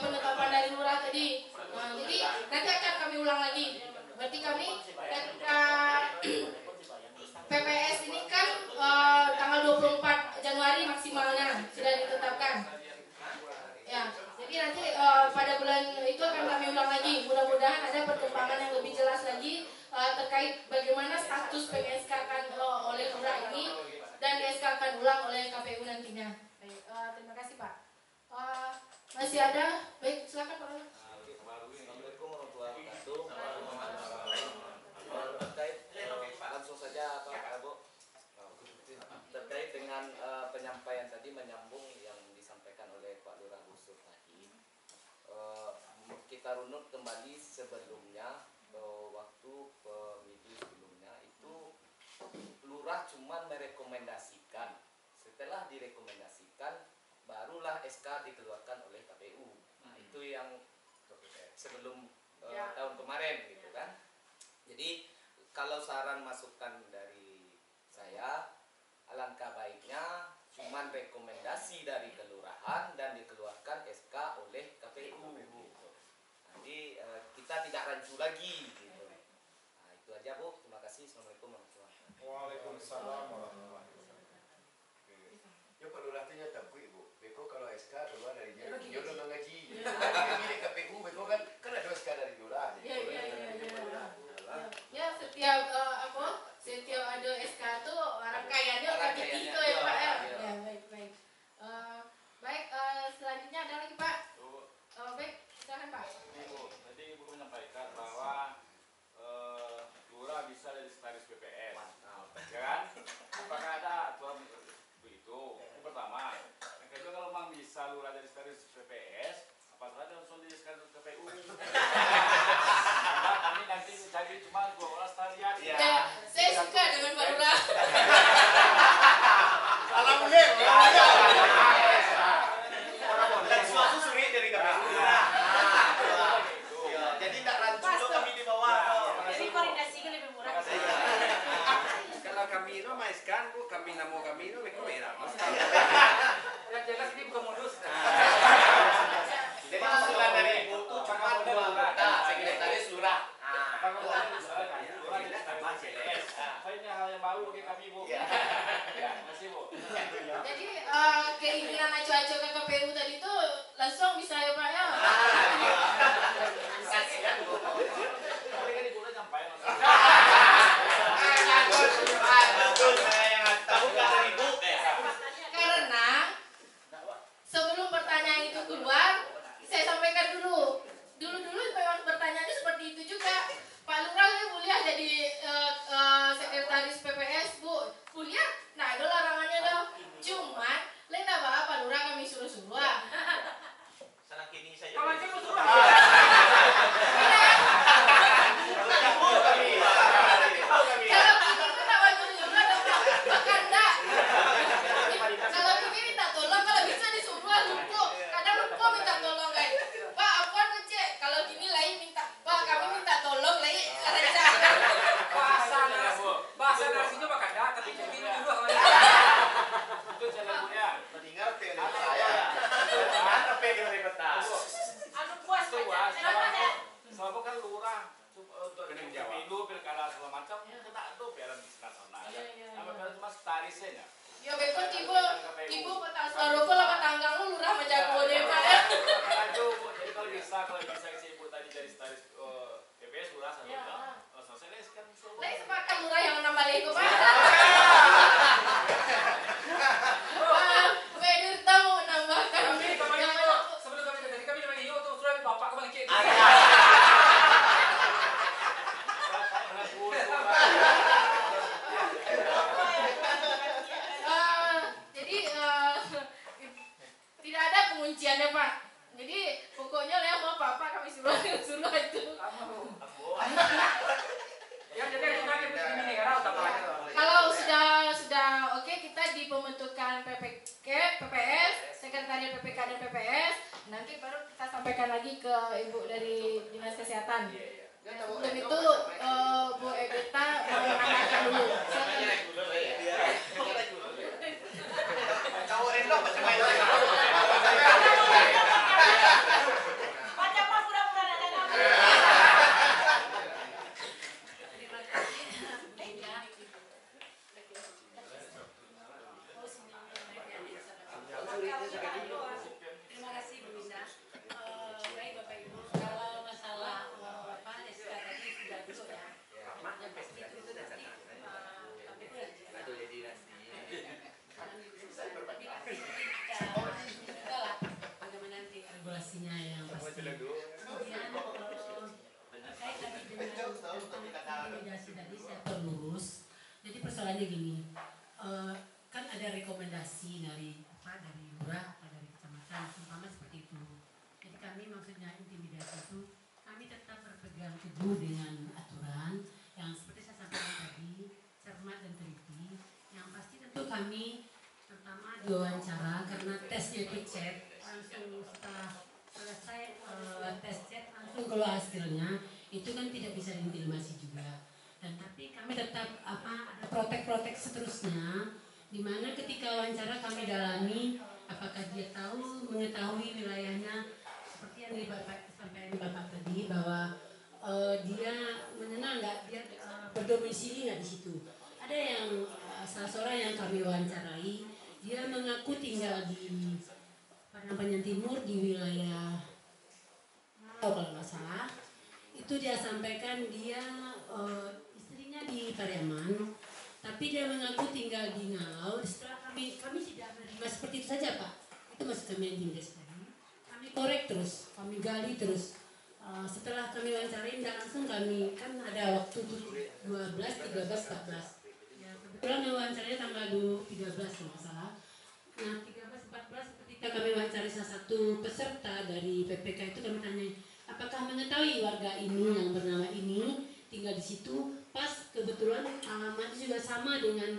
penetapan dari lurah tadi. Jadi nanti akan kami ulang lagi. Berarti kami ketika PPS ini kan tanggal 24 Januari maksimalnya sudah ditetapkan. Ya, jadi nanti pada bulan itu akan kami ulang lagi. Mudah-mudahan ada perkembangan yang lebih jelas lagi terkait bagaimana status PSK-kan oleh lurah ini dan di-SK-kan ulang oleh KPU nantinya. Baik, terima kasih Pak. Masih ada? Baik, silakan Pak. Assalamualaikum warahmatullahi wabarakatuh. Terkait langsung saja atau Bu? Terkait dengan SK dikeluarkan oleh KPU. Nah, itu yang sebelum tahun kemarin gitu kan. Jadi kalau saran masukan dari saya, alangkah baiknya cuman rekomendasi dari kelurahan dan dikeluarkan SK oleh KPU gitu. Nanti kita tidak rancu lagi gitu. Nah, itu aja Bu, terima kasih. Assalamualaikum warahmatullahi wabarakatuh. Waalaikumsalam warahmatullahi wabarakatuh. Ya Pak Lurah itu nyata Bu. Beko kalau SK keluar dari dia udah ngaji. Iya. Ini KPU Beko kan ada SK dari Lurah. Iya. Ya setiap setiap ada SK tuh rangkaiannya udah gitu ya Pak ya. Ya baik. Baik, selanjutnya ada lagi Pak. Baik, silakan Pak. Ibu, tadi Ibu menyampaikan bahwa lurah bisa dari sekretaris PPS, ya kan? Apakah ada aturan itu? Itu pertama. Yang kedua, kalau memang bisa lurah dari sekretaris PPS, apa saja langsung di sekretaris KPU? Kami nanti cari cuma 2 orang sekalian. Ya, saya suka dengan Pak Lurah. Dan suatu suri dari KPU. Jadi tak rancu kami di bawah. Jadi koordinasinya lebih murah. Kalau kami itu maiskan Bu, kami namo kami itu mereka merah. Yang jelas ini bukan modus. Jadi usulan dari Ibu itu cuma 2 anggota sekretaris lurah. Banyak hal yang baru bagi kami Bu. Ya, masih Bu. Jadi keinginan acu-acu ke KPU tadi tuh langsung bisa ya Pak ya. Tapi kan Ibu udah sampai. Karena sebelum pertanyaan itu keluar, saya sampaikan dulu. Dulu memang pertanyaannya seperti itu juga. Pak Lurah kuliah jadi sekretaris PPS Bu. Kuliah, nah ada larangannya dong. Cuman, lain apa Pak Lurah kami suruh-suruh. Sana kini saja. Kawan saya mau suruh. Kalau kini itu tak wajib juga dong Pak. Bahkan enggak. Kalau kini minta tolong, kalau bisa disuruh lupa. Kadang lupa minta tolong kan. Pak, aku kan ngecek. Kalau kini lain minta, Pak kami minta tolong lain rencana. Bahasa narasinya Pak Kanda, tapi jadi dulu sama Itu jalan mulia. Mendengar PNU saya. Mana PNU dari peta? Anu puas Itu baca. was. Selama kan lurah untuk pemilu, pilkada segala macam, kena tuh piala nasional. Sama piala cuma setarisnya. Ya beko tiba peta saroko lah tanggang lu lurah menjago deh Pak ya. Itu jadi kalau bisa si Ibu tadi dari setaris PPS lurah sama selesai kan semua. Lain sepakat lurah yang nambah lagi Pak. Pedirta mau nambahkan. sebelum kami dari kami dari Iyo tuh sudah bapak kembali ke. Jadi tidak ada pengunciannya Pak. Jadi pokoknya lah mau apa kami suruh itu. Ya jadi ini karena otak lagi. Kalau sudah oke kita di pembentukan PPS, sekretariat PPK dan PPS, nanti baru kita sampaikan lagi ke Ibu dari Dinas Kesehatan. Sebelum itu Bu Egeta mengenalkan dulu. Baca pas pura-pura ada nama. Terima kasih Bu Linda. Baik Bapak Ibu, kalau masalah SK tadi sudah dulu ya. Yang pasti itu nanti KPU yang juga lah bagaimana nanti regulasinya yang pasti. Kemudian terkait tadi dengan rekomendasi tadi saya perlurus. Jadi persoalannya gini, kan ada rekomendasi dari lurah atau dari kecamatan, umpama seperti itu. Jadi kami maksudnya intimidasi itu kami tetap berpegang teguh dengan aturan yang seperti saya sampaikan tadi, cermat dan teliti. Yang pasti tentu kami pertama diwawancara karena tesnya PCET yang setelah selesai tes chat langsung keluar hasilnya itu kan tidak bisa diintimidasi juga. Dan tapi kami tetap ada protek seterusnya, di mana ketika wawancara kami dalami apakah dia mengetahui wilayahnya seperti yang disampaikan Bapak tadi bahwa dia mengenal nggak, dia berdomisili nggak di situ. Ada yang salah seorang yang kami wawancarai, dia mengaku tinggal di Padang Panjang Timur di wilayah Malau kalau nggak salah. Itu dia sampaikan dia istrinya di Pariaman, tapi dia mengaku tinggal di Ngalau. Setelah kami tidak menerima seperti itu saja Pak, itu masih kami intimidasi tadi. Kami korek terus, kami gali terus. Setelah kami wawancarain dan langsung kami kan ada waktu 12, 13, 14. Ya, kebetulan wawancaranya tanggal 13 kalau nggak salah. Nah 13, 14 ketika kami wawancari salah satu peserta dari PPK itu kami tanya, apakah mengetahui warga ini yang bernama ini tinggal di situ? Pas kebetulan alamatnya juga sama dengan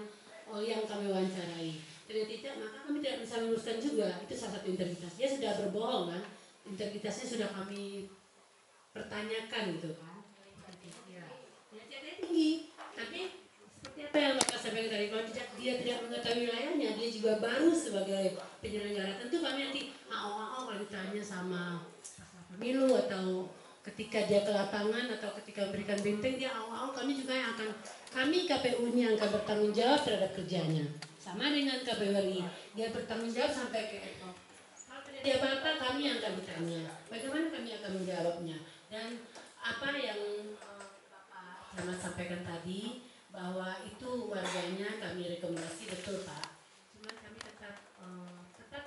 yang kami wawancarai. Ternyata tidak, maka kami tidak bisa meluruskan juga. Itu salah satu integritas. Dia sudah berbohong kan? Integritasnya sudah kami pertanyakan gitu kan. Ya, dia tinggi. Tapi seperti apa yang Bapak sampaikan tadi, kalau dia tidak mengetahui wilayahnya, dia juga baru sebagai penyelenggara. Tentu kami nanti kalau ditanya sama pemilu atau ketika dia ke lapangan atau ketika memberikan benteng, dia kami juga yang akan, kami KPU ini yang akan bertanggung jawab terhadap kerjanya. Sama dengan KPU RI, dia bertanggung jawab sampai ke ekor. Kalau terjadi apa-apa, kami yang akan bertanya. Bagaimana kami akan menjawabnya? Dan apa yang Bapak Camat sampaikan tadi, bahwa itu warganya kami rekomendasi, betul Pak. Cuma kami tetap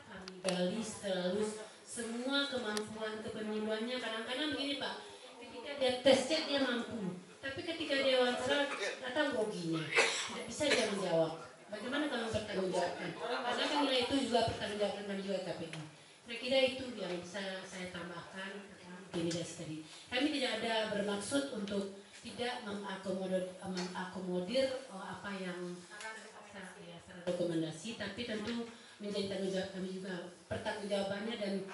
kami gali selalu semua kemampuan kepemiluannya. Kadang-kadang begini Pak, ketika dia tes chat dia mampu, tapi ketika dia wawancara datang groginya, tidak bisa dia menjawab. Bagaimana kami bertanggungjawabkan? Karena kan nilai itu juga pertanggungjawaban kami juga KPU. Saya kira itu yang bisa saya tambahkan tentang intimidasi tadi. Kami tidak ada bermaksud untuk tidak mengakomodir apa yang secara rekomendasi, tapi tentu menjadi tanggung jawab kami juga, pertanggungjawabannya dan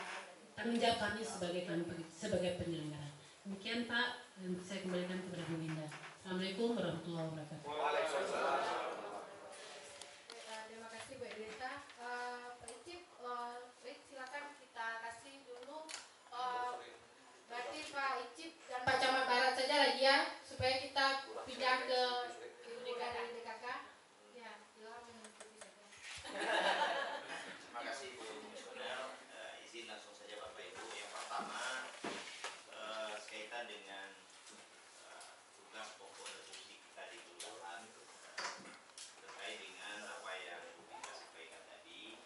tanggung jawab kami sebagai penyelenggara. Demikian Pak, dan saya kembalikan kepada Bu Linda. Assalamualaikum warahmatullahi wabarakatuh. Terima kasih Bu Elisa. Pak Icip, silakan kita kasih dulu. Berarti Pak Icip dan Pak Camat Barat saja lagi ya, supaya kita pindah ke DKK. Ya, silakan mengikuti saja. Terima kasih Bu Komisioner. Izin langsung saja Bapak Ibu. Yang pertama kaitan dengan tugas pokok dan fungsi kita di kelurahan terkait dengan apa yang Bu Linda sampaikan tadi.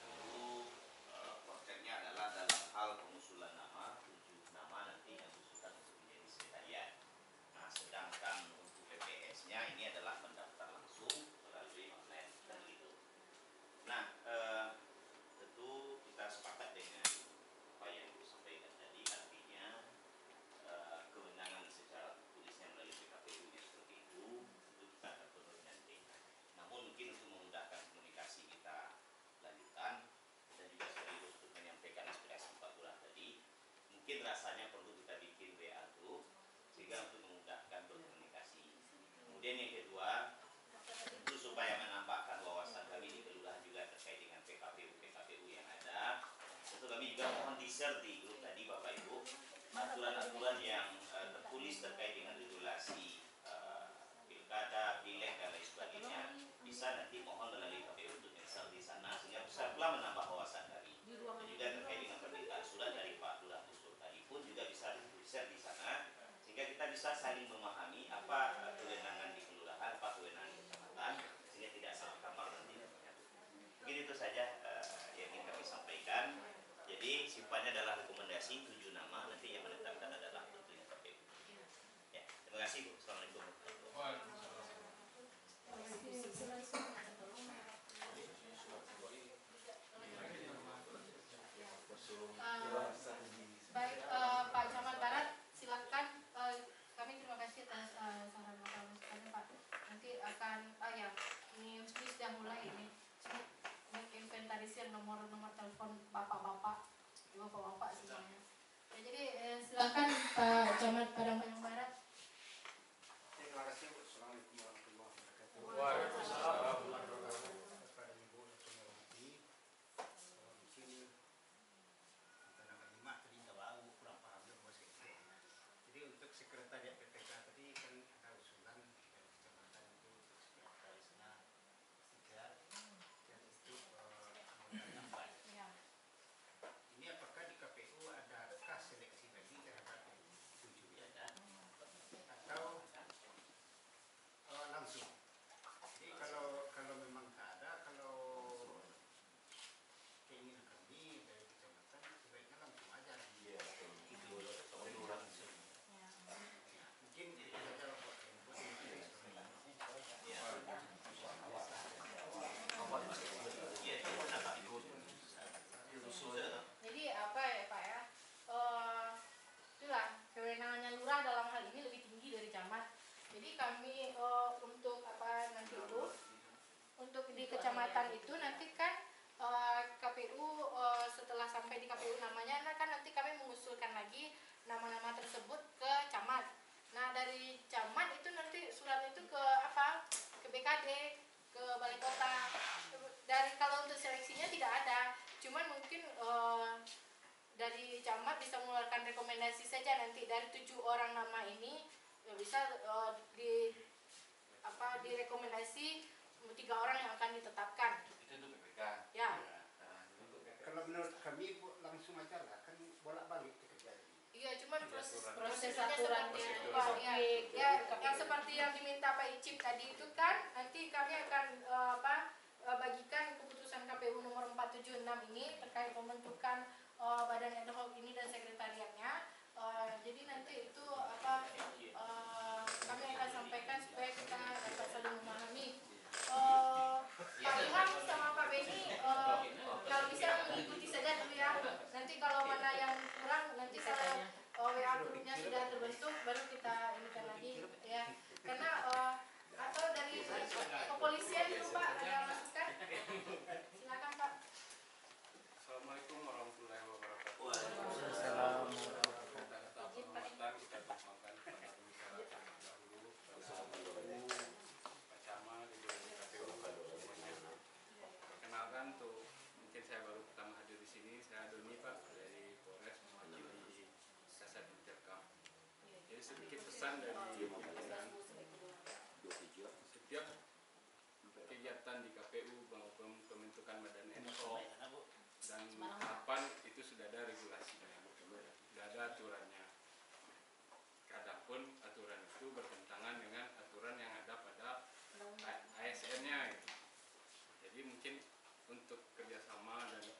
Tentu konteksnya adalah dalam hal pengusulan nama, 7 nama nanti yang diusulkan untuk menjadi sekretariat. Nah, sedangkan untuk PPS-nya ini adalah mendaftar langsung melalui online dan gitu. Nah, tentu kita sepakat dengan apa yang disampaikan tadi, artinya kewenangan secara tertulisnya melalui PKPU-nya seperti itu kita akan penuhi nanti. Namun mungkin untuk memudahkan komunikasi kita lanjutkan dan juga sekaligus untuk menyampaikan aspirasi Pak Lurah tadi, mungkin rasanya perlu kita bikin WA group sehingga untuk memudahkan berkomunikasi. Kemudian yang kedua, tentu supaya menambahkan wawasan kami di kelurahan juga terkait dengan PKPU yang ada. Tentu kami juga mohon di-share di grup tadi Bapak Ibu aturan-aturan yang tertulis terkait dengan regulasi pilkada, pileg dan lain sebagainya. Bisa nanti mohon melalui KPU untuk di-share di sana sehingga bisa pula menambah wawasan kami. Dan juga terkait dengan permintaan surat dari Pak Lurah Usul tadi pun juga bisa di-share di sana sehingga kita bisa saling memahami apa kewenangan di kelurahan, apa kewenangan di kecamatan, sehingga tidak salah kamar nanti. Mungkin itu saja yang ingin kami sampaikan. Jadi simpannya adalah rekomendasi 7 nama, nanti yang menetapkan adalah tentunya KPU. Ya, terima kasih Bu. Assalamualaikum. Baik, Pak Camat Barat, silakan. Kami terima kasih atas saran Bapak masukannya Pak. Nanti akan, ini sudah mulai ini inventarisir nomor telepon bapak-bapak dari camat bisa mengeluarkan rekomendasi saja nanti dari 7 orang nama ini bisa direkomendasi 3 orang yang akan ditetapkan. Itu untuk PPK. Ya. Kalau menurut kami langsung aja lah, kan bolak-balik terjadi. Iya, cuman proses aturannya yang seperti yang diminta Pak Icip tadi itu kan nanti kami akan bagikan keputusan KPU nomor 476 ini terkait pembentukan badan ad hoc ini dan sekretariatnya. Jadi nanti itu kami akan sampaikan supaya kita dapat saling memahami. Pak Ilham sama Pak Beni kalau bisa mengikuti saja dulu ya. Nanti kalau mana yang kurang nanti kalau WA grupnya sudah terbentuk baru kita inikan lagi ya. Karena atau dari kepolisian itu Pak ada masukan? Silakan Pak. Assalamualaikum warahmatullahi wabarakatuh. Waalaikumsalam. Penghormatan kita tumpahkan kepada pembicara dahulu, Pak Camat, KPU, semuanya. Perkenalkan tuh, mungkin saya baru pertama hadir di sini. Saya Doni Pak dari Polres mewakili di Kasat Interkam. Jadi sedikit pesan dari pimpinan. Setiap kegiatan di KPU maupun pembentukan badan ad hoc dan tahapan itu sudah ada regulasinya, sudah ada aturannya. Kadangpun aturan itu bertentangan dengan aturan yang ada pada ASN-nya. Jadi mungkin untuk kerjasama dan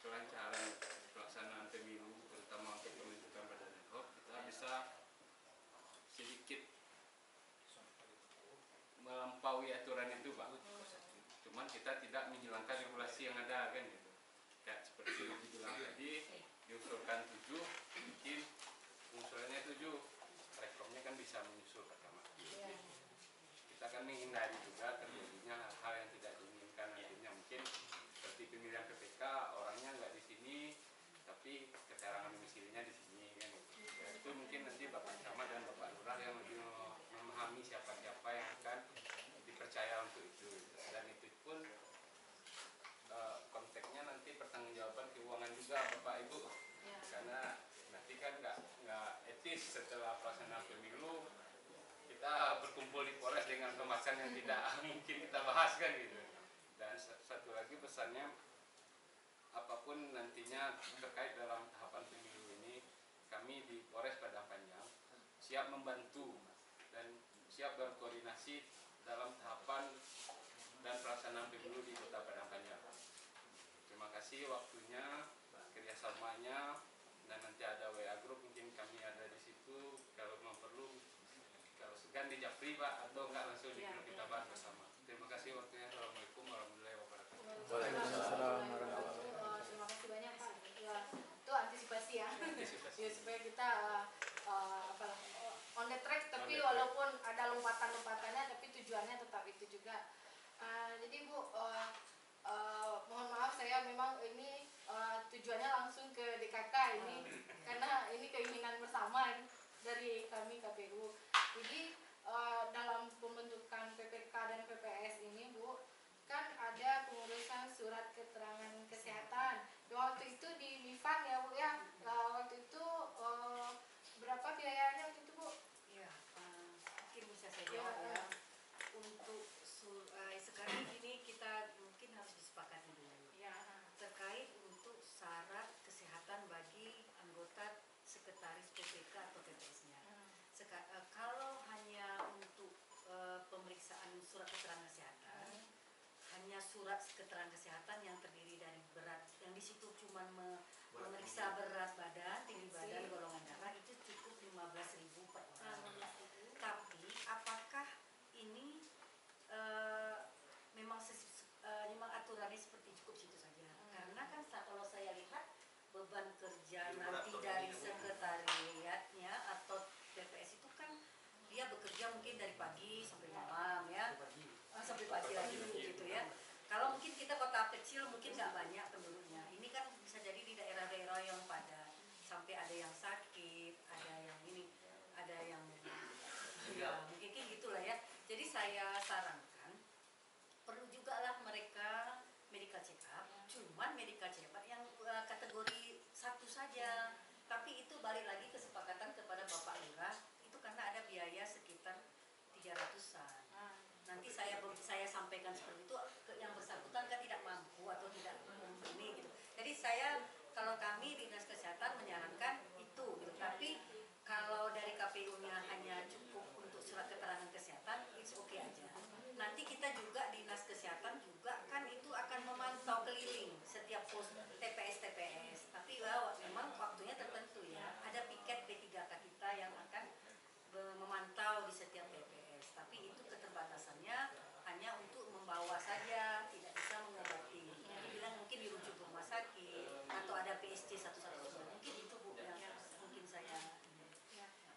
kelancaran pelaksanaan pemilu, terutama untuk pembentukan badan ad hoc, kita bisa sedikit melampaui aturan itu, Pak. Cuman kita tidak menghilangkan regulasi yang ada, kan gitu. Kayak seperti yang dibilang tadi, diusulkan 7, mungkin usulannya 7, rekomnya kan bisa menyusul Pak Camat. Kita kan menghindari juga terjadinya hal-hal yang tidak diinginkan nantinya. Mungkin seperti pemilihan PPK, orangnya nggak di sini, tapi keterangan domisilinya di sini, kan gitu. Ya, itu mungkin nanti Bapak Camat dan Bapak Lurah yang lebih memahami siapa-siapa yang akan dipercaya untuk itu. Dan itu pun konteksnya nanti pertanggungjawaban keuangan juga Bapak Ibu, karena nanti kan nggak etis setelah pelaksanaan pemilu kita berkumpul di Polres dengan pembahasan yang tidak mungkin kita bahas, kan gitu. Dan satu lagi pesannya, apapun nantinya terkait dalam tahapan pemilu ini, kami di Polres Padang Panjang siap membantu dan siap berkoordinasi dalam tahapan dan pelaksanaan pemilu di Kota Padang Panjang. Terima kasih waktunya, kerjasamanya, dan nanti ada WA group, mungkin kami ada di situ kalau memang perlu, kalau segan di Japri Pak, atau enggak langsung di grup kita bahas bersama. Terima kasih waktunya. Assalamualaikum warahmatullahi wabarakatuh. Waalaikumsalam warahmatullahi wabarakatuh. Terima kasih banyak Pak. Ya, itu antisipasi ya. Ya, supaya kita on the track, tapi walaupun ada lompatan-lompatannya, tapi tujuannya tetap itu juga. Jadi Bu, mohon maaf saya memang ini tujuannya langsung ke DKK ini karena ini keinginan bersama dari kami KPU. Jadi dalam pembentukan PPK dan PPS ini Bu, kan ada pengurusan surat keterangan kesehatan. Waktu itu di MIFAN ya Bu ya, waktu itu berapa biayanya waktu itu Bu? Ya, mungkin bisa saya jawab ya. Untuk sekarang ini kita mungkin harus disepakati dulu terkait untuk syarat kesehatan bagi anggota sekretaris PPK atau PPS-nya. Kalau hanya untuk pemeriksaan surat keterangan kesehatan, hanya surat keterangan kesehatan yang terdiri dari berat, yang di situ cuma memeriksa berat badan, tinggi badan, golongan darah, itu cukup 15.000 per orang. Tapi apakah ini memang aturannya seperti cukup situ saja? Karena kan kalau saya lihat beban kerja nanti dari sekretariatnya atau PPS itu kan dia bekerja mungkin dari pagi sampai malam ya, sampai pagi lagi gitu ya. Kalau mungkin kita kota kecil mungkin nggak banyak penduduknya. Ini kan bisa jadi di daerah-daerah yang padat, sampai ada yang sakit, ada yang ini, ada yang ya, mungkin gitulah ya. Jadi saya sarankan perlu juga lah mereka medical check up, cuman medical check up yang kategori 1 saja. Tapi itu balik lagi kesepakatan kepada Bapak Lurah, itu karena ada biaya sekitar 300-an. Nanti saya sampaikan seperti itu ke yang bersangkutan kan tidak mampu atau tidak ini gitu. Jadi kalau kami Dinas Kesehatan menyarankan itu gitu. Tapi kalau dari KPU-nya hanya cukup untuk surat keterangan kesehatan, it's okay aja. Nanti kita juga Dinas Kesehatan juga kan itu akan memantau keliling setiap pos TPS. Tapi memang waktunya tertentu ya. Ada piket P3K kita yang akan memantau di setiap TPS. Tapi itu keterbatasannya hanya untuk membawa saja, tidak bisa mengobati. Jadi bilang mungkin dirujuk ke rumah sakit atau ada PSC 112. Mungkin itu Bu yang mungkin saya.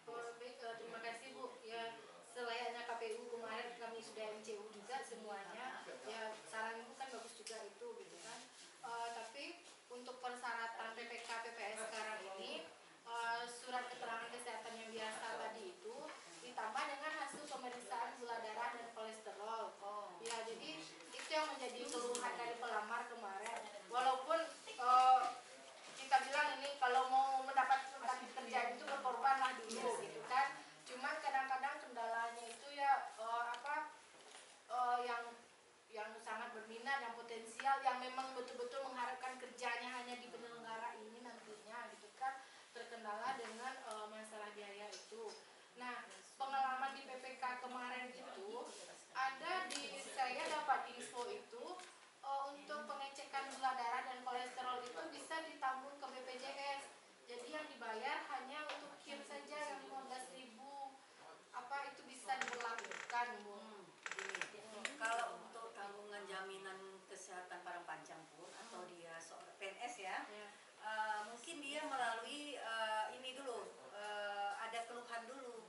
Baik, terima kasih Bu. Ya, selayaknya KPU kemarin kami sudah MCU juga semuanya. Ya, saran Ibu kan bagus juga itu gitu kan. Tapi untuk persyaratan PPK PPS sekarang ini surat keterangan kesehatan yang biasa tadi itu ditambah dengan hasil pemeriksaan gula darah dan kolesterol. Ya, jadi itu yang menjadi keluhan dari pelamar kemarin. Walaupun kita bilang ini kalau mau mendapat kerjaan itu berkorbanlah dulu gitu kan. Cuman kadang-kadang kendalanya itu ya yang sangat berminat, yang potensial, yang memang betul-betul mengharapkan kerjanya hanya di penyelenggara ini nantinya gitu kan, terkendala dengan masalah biaya itu. Nah, pengalaman di PPK kemarin itu saya dapat info itu untuk pengecekan gula darah dan kolesterol itu bisa ditanggung ke BPJS. Jadi yang dibayar hanya untuk KIM saja yang 15.000 itu bisa diberlakukan, Bu. Kalau untuk tanggungan jaminan kesehatan Parang Panjang pun atau dia seorang PNS ya. Mungkin dia melalui ini dulu ada keluhan dulu.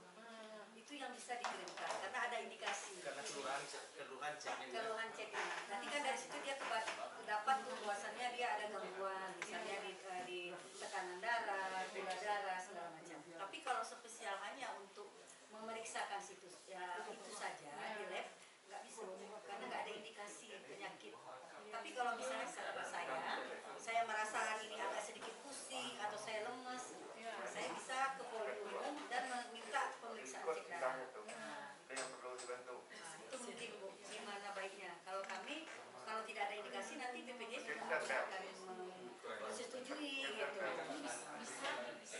Itu yang bisa dikirimkan karena ada indikasi. Karena keluhan ceknya. Keluhan ceknya. Nanti kan dari situ dia dapat tuh bahwasannya dia ada gangguan, misalnya di tekanan darah, gula darah segala macam. Tapi kalau spesial hanya untuk memeriksakan situs ya itu saja di lab nggak bisa karena nggak ada indikasi penyakit. Tapi kalau misalnya saya merasa ini agak sedikit pusing atau saya lemas, saya bisa ke poli umum dan meminta pemeriksaan cek darah. Itu mungkin Bu, gimana baiknya. Kalau kami kalau tidak ada indikasi nanti BPJS juga akan menyetujui gitu.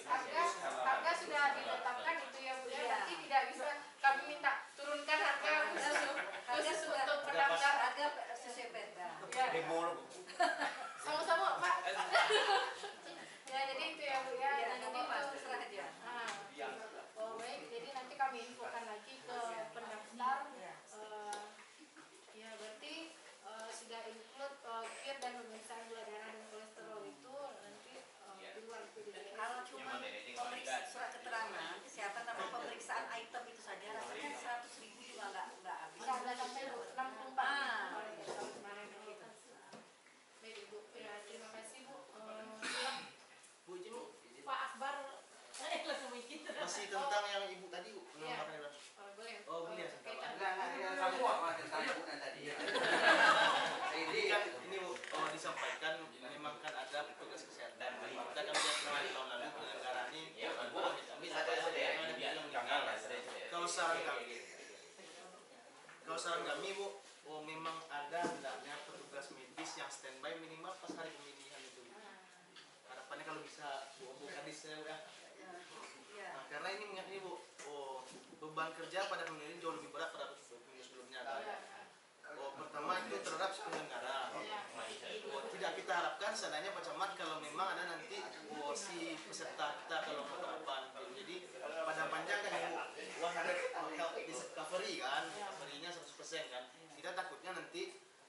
Harga sudah ditetapkan itu ya Bu ya. Berarti tidak bisa kami minta turunkan harga khusus untuk pendaftar. Harga sesuai perda. Sama-sama Pak. Ya, jadi itu ya Bu ya. Ya, nggak apa-apa, terserah aja. Baik, jadi nanti kami infokan lagi ke pendaftar. Ya, berarti sudah include KIR dan pemeriksaan gula darah dan kolesterol itu nanti di luar BPJS. Kalau cuma surat keterangan kesehatan atau pemeriksaan item itu saja rasanya 100.000 juga nggak habis. Nggak sampai 64. Baik Ibu, ya terima kasih Bu. Bu izin Bu. Pak Akbar langsung mikir. Masih tentang yang Ibu tadi Bu. Boleh. Oh, boleh. Semua tentang Ibu tadi. Ini kan ini Bu disampaikan memang kan ada petugas kesehatan. Kita kan lihat kemarin tahun lalu penyelenggaraan ini kami kalau saran kami Bu, memang ada hendaknya petugas medis yang standby minimal pas hari pemilihan itu. Harapannya kalau bisa Bu Kadisnya udah. Nah, karena ini Bu, beban kerja pada pemilihan jauh lebih berat pada pemilu sebelumnya. Pertama itu terhadap penyelenggara. Tidak kita harapkan seandainya Pak Camat kalau memang ada nanti si peserta kita kalau apa. Jadi pada panjang kan Ibu, health discovery kan, covery-nya 100% kan. Kita takutnya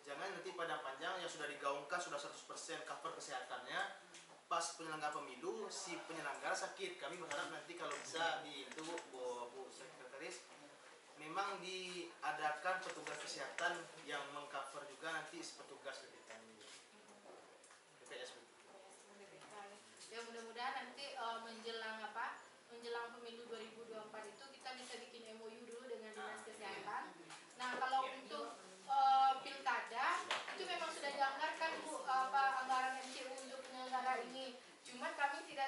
jangan nanti pada panjang yang sudah digaungkan sudah 100% cover kesehatannya. Pas penyelenggara pemilu si penyelenggara sakit. Kami berharap nanti kalau bisa itu Bu Sekretaris memang diadakan petugas kesehatan yang mengcover juga nanti petugas ketika PPS. Ya mudah-mudahan nanti menjelang pemilu 2024 itu kita bisa bikin MOU dulu dengan Dinas Kesehatan. Nah, kalau untuk pilkada itu memang sudah dianggarkan Bu anggaran MCU untuk penyelenggara ini. Cuman kami tidak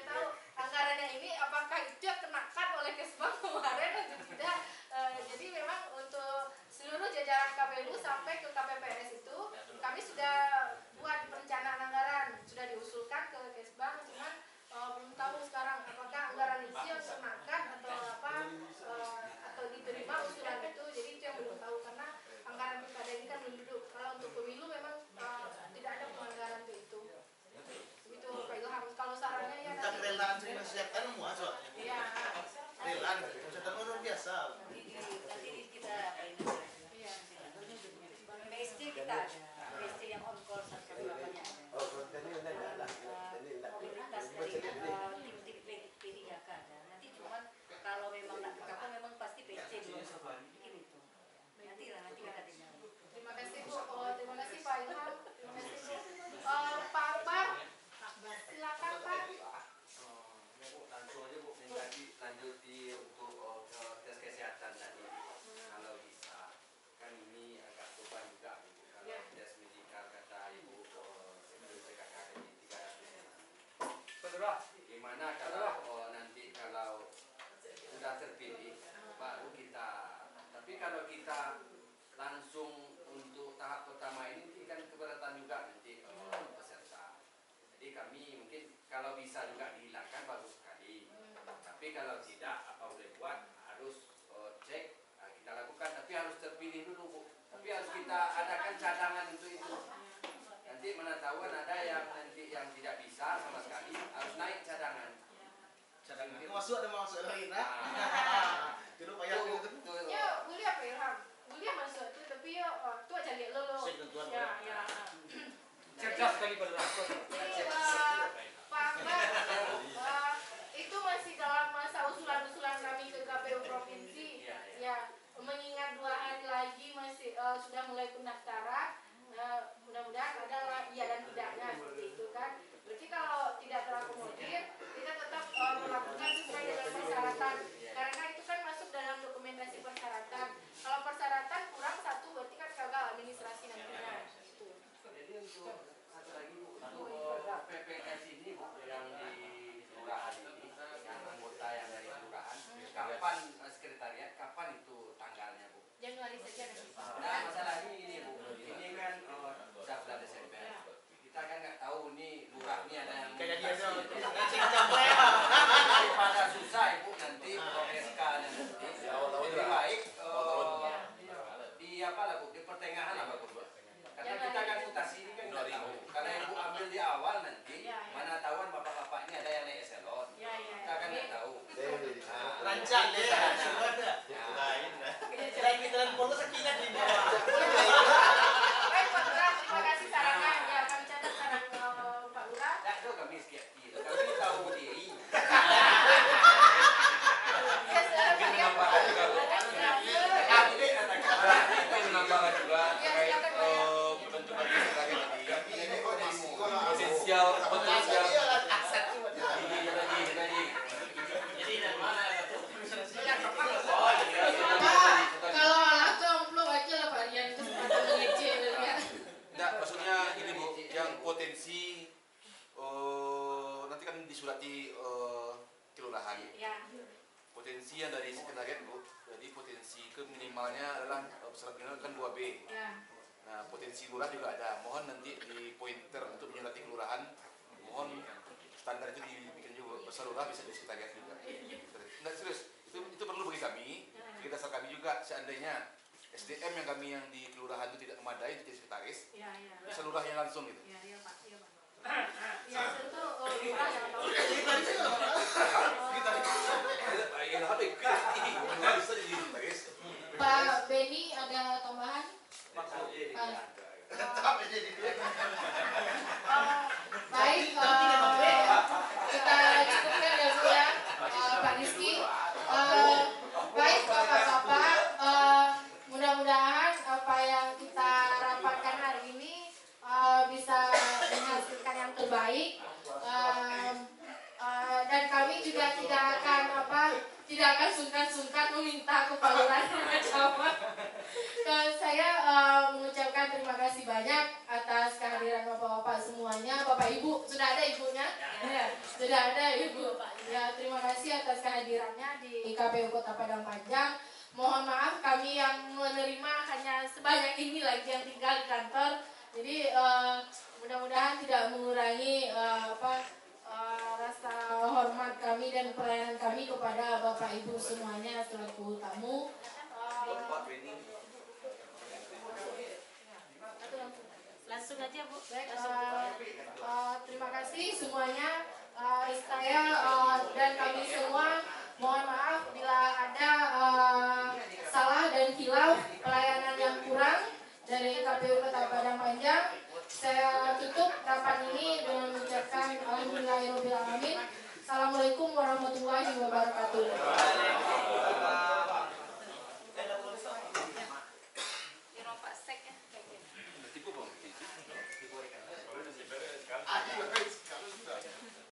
kalau bisa juga dihilangkan bagus sekali. Tapi kalau tidak apa boleh buat harus cek, kita lakukan, tapi harus terpilih dulu Bu. Tapi harus kita adakan cadangan untuk itu. Nanti mana tahu ada yang nanti yang tidak bisa sama sekali harus naik cadangan. Cadangan itu masuk lagi nah. Itu payah itu. Ya, kuliah apa Ilham? Kuliah masuk itu tapi ya tu aja lihat lo. Ya. Cerdas sekali pada aku. Pak itu masih dalam masa usulan-usulan kami ke KPU provinsi. Ya, mengingat 2 hari lagi masih sudah mulai pendaftaran. Mudah-mudahan adalah iya dan tidaknya seperti itu kan. Berarti kalau tidak terakomodir, kita tetap melakukan sesuai dengan persyaratan. Karena itu kan masuk dalam dokumentasi persyaratan. Kalau persyaratan kurang 1 berarti kan gagal administrasi nantinya. Gitu. Jadi untuk satu lagi Bu, untuk PPS ini Bu yang di kelurahan ini, yang anggota yang dari kelurahan, kapan sekretariat, kapan itu tanggalnya Bu? Januari saja nanti. Nah masalahnya ini Bu, ini kan sudah bulan Desember. Kita kan nggak tahu nih lurah ini ada yang daripada susah Ibu nanti SK dan nanti lebih baik di apa lah Bu, di pertengahan lah Bu. Karena kita kan mutasi ini kan nggak tahu. Kalau Ibu ambil di awal nanti mana tahuan bapak-bapak ini ada yang naik eselon. Kita kan nggak tahu. Rancang deh, lain lah. Lagi dalam polos sakinah di bawah. Baik Pak Lurah, terima kasih sarannya. Ya, kami catat saran Pak Lurah. Nggak tahu kami sekian kami tahu diri. Menambahkan juga terkait pembentukan sekretariat tadi potensial Jadi dari mana ya? Kalau laku amplop aja lah Pak Rian, kesempatan mengecek ya. Enggak, maksudnya ini Bu, yang potensi nanti kan disurati kelurahan. Potensi yang dari sekretariat Bu, jadi potensi ke minimalnya adalah syarat minimal kan 2B. Nah, potensi lurah juga ada. Mohon nanti di pointer untuk menyurati kelurahan, mohon standar itu dibikin juga. Besar lurah bisa di sekretariat juga. Enggak serius, itu perlu bagi kami. Kita dasar kami juga seandainya SDM yang kami yang di kelurahan itu tidak memadai jadi sekretaris, bisa lurah yang langsung gitu. Iya Pak. Ya tentu lurah yang tahu. Pak Beni ada tambahan? Baik, kita cukupkan dulu ya Pak Rizky. Baik Bapak-Bapak, mudah-mudahan apa yang kita rapatkan hari ini bisa menghasilkan yang terbaik. Dan kami juga tidak akan sungkan-sungkan meminta kepaluran jawab. Saya mengucapkan terima kasih banyak atas kehadiran bapak-bapak semuanya. Bapak ibu, sudah ada ibunya? Ya, sudah ada ibu. Ya, terima kasih atas kehadirannya di KPU Kota Padang Panjang. Mohon maaf kami yang menerima hanya sebanyak ini lagi yang tinggal di kantor. Jadi mudah-mudahan tidak mengurangi rasa hormat kami dan pelayanan kami kepada Bapak Ibu semuanya selaku tamu. Langsung aja Bu. Baik, terima kasih semuanya. Saya dan kami semua mohon maaf bila ada salah dan hilaf pelayanan yang kurang dari KPU Kota Padang Panjang. Saya tutup rapat ini dengan mengucapkan alhamdulillahirobbilalamin. Assalamualaikum warahmatullahi wabarakatuh. Tipu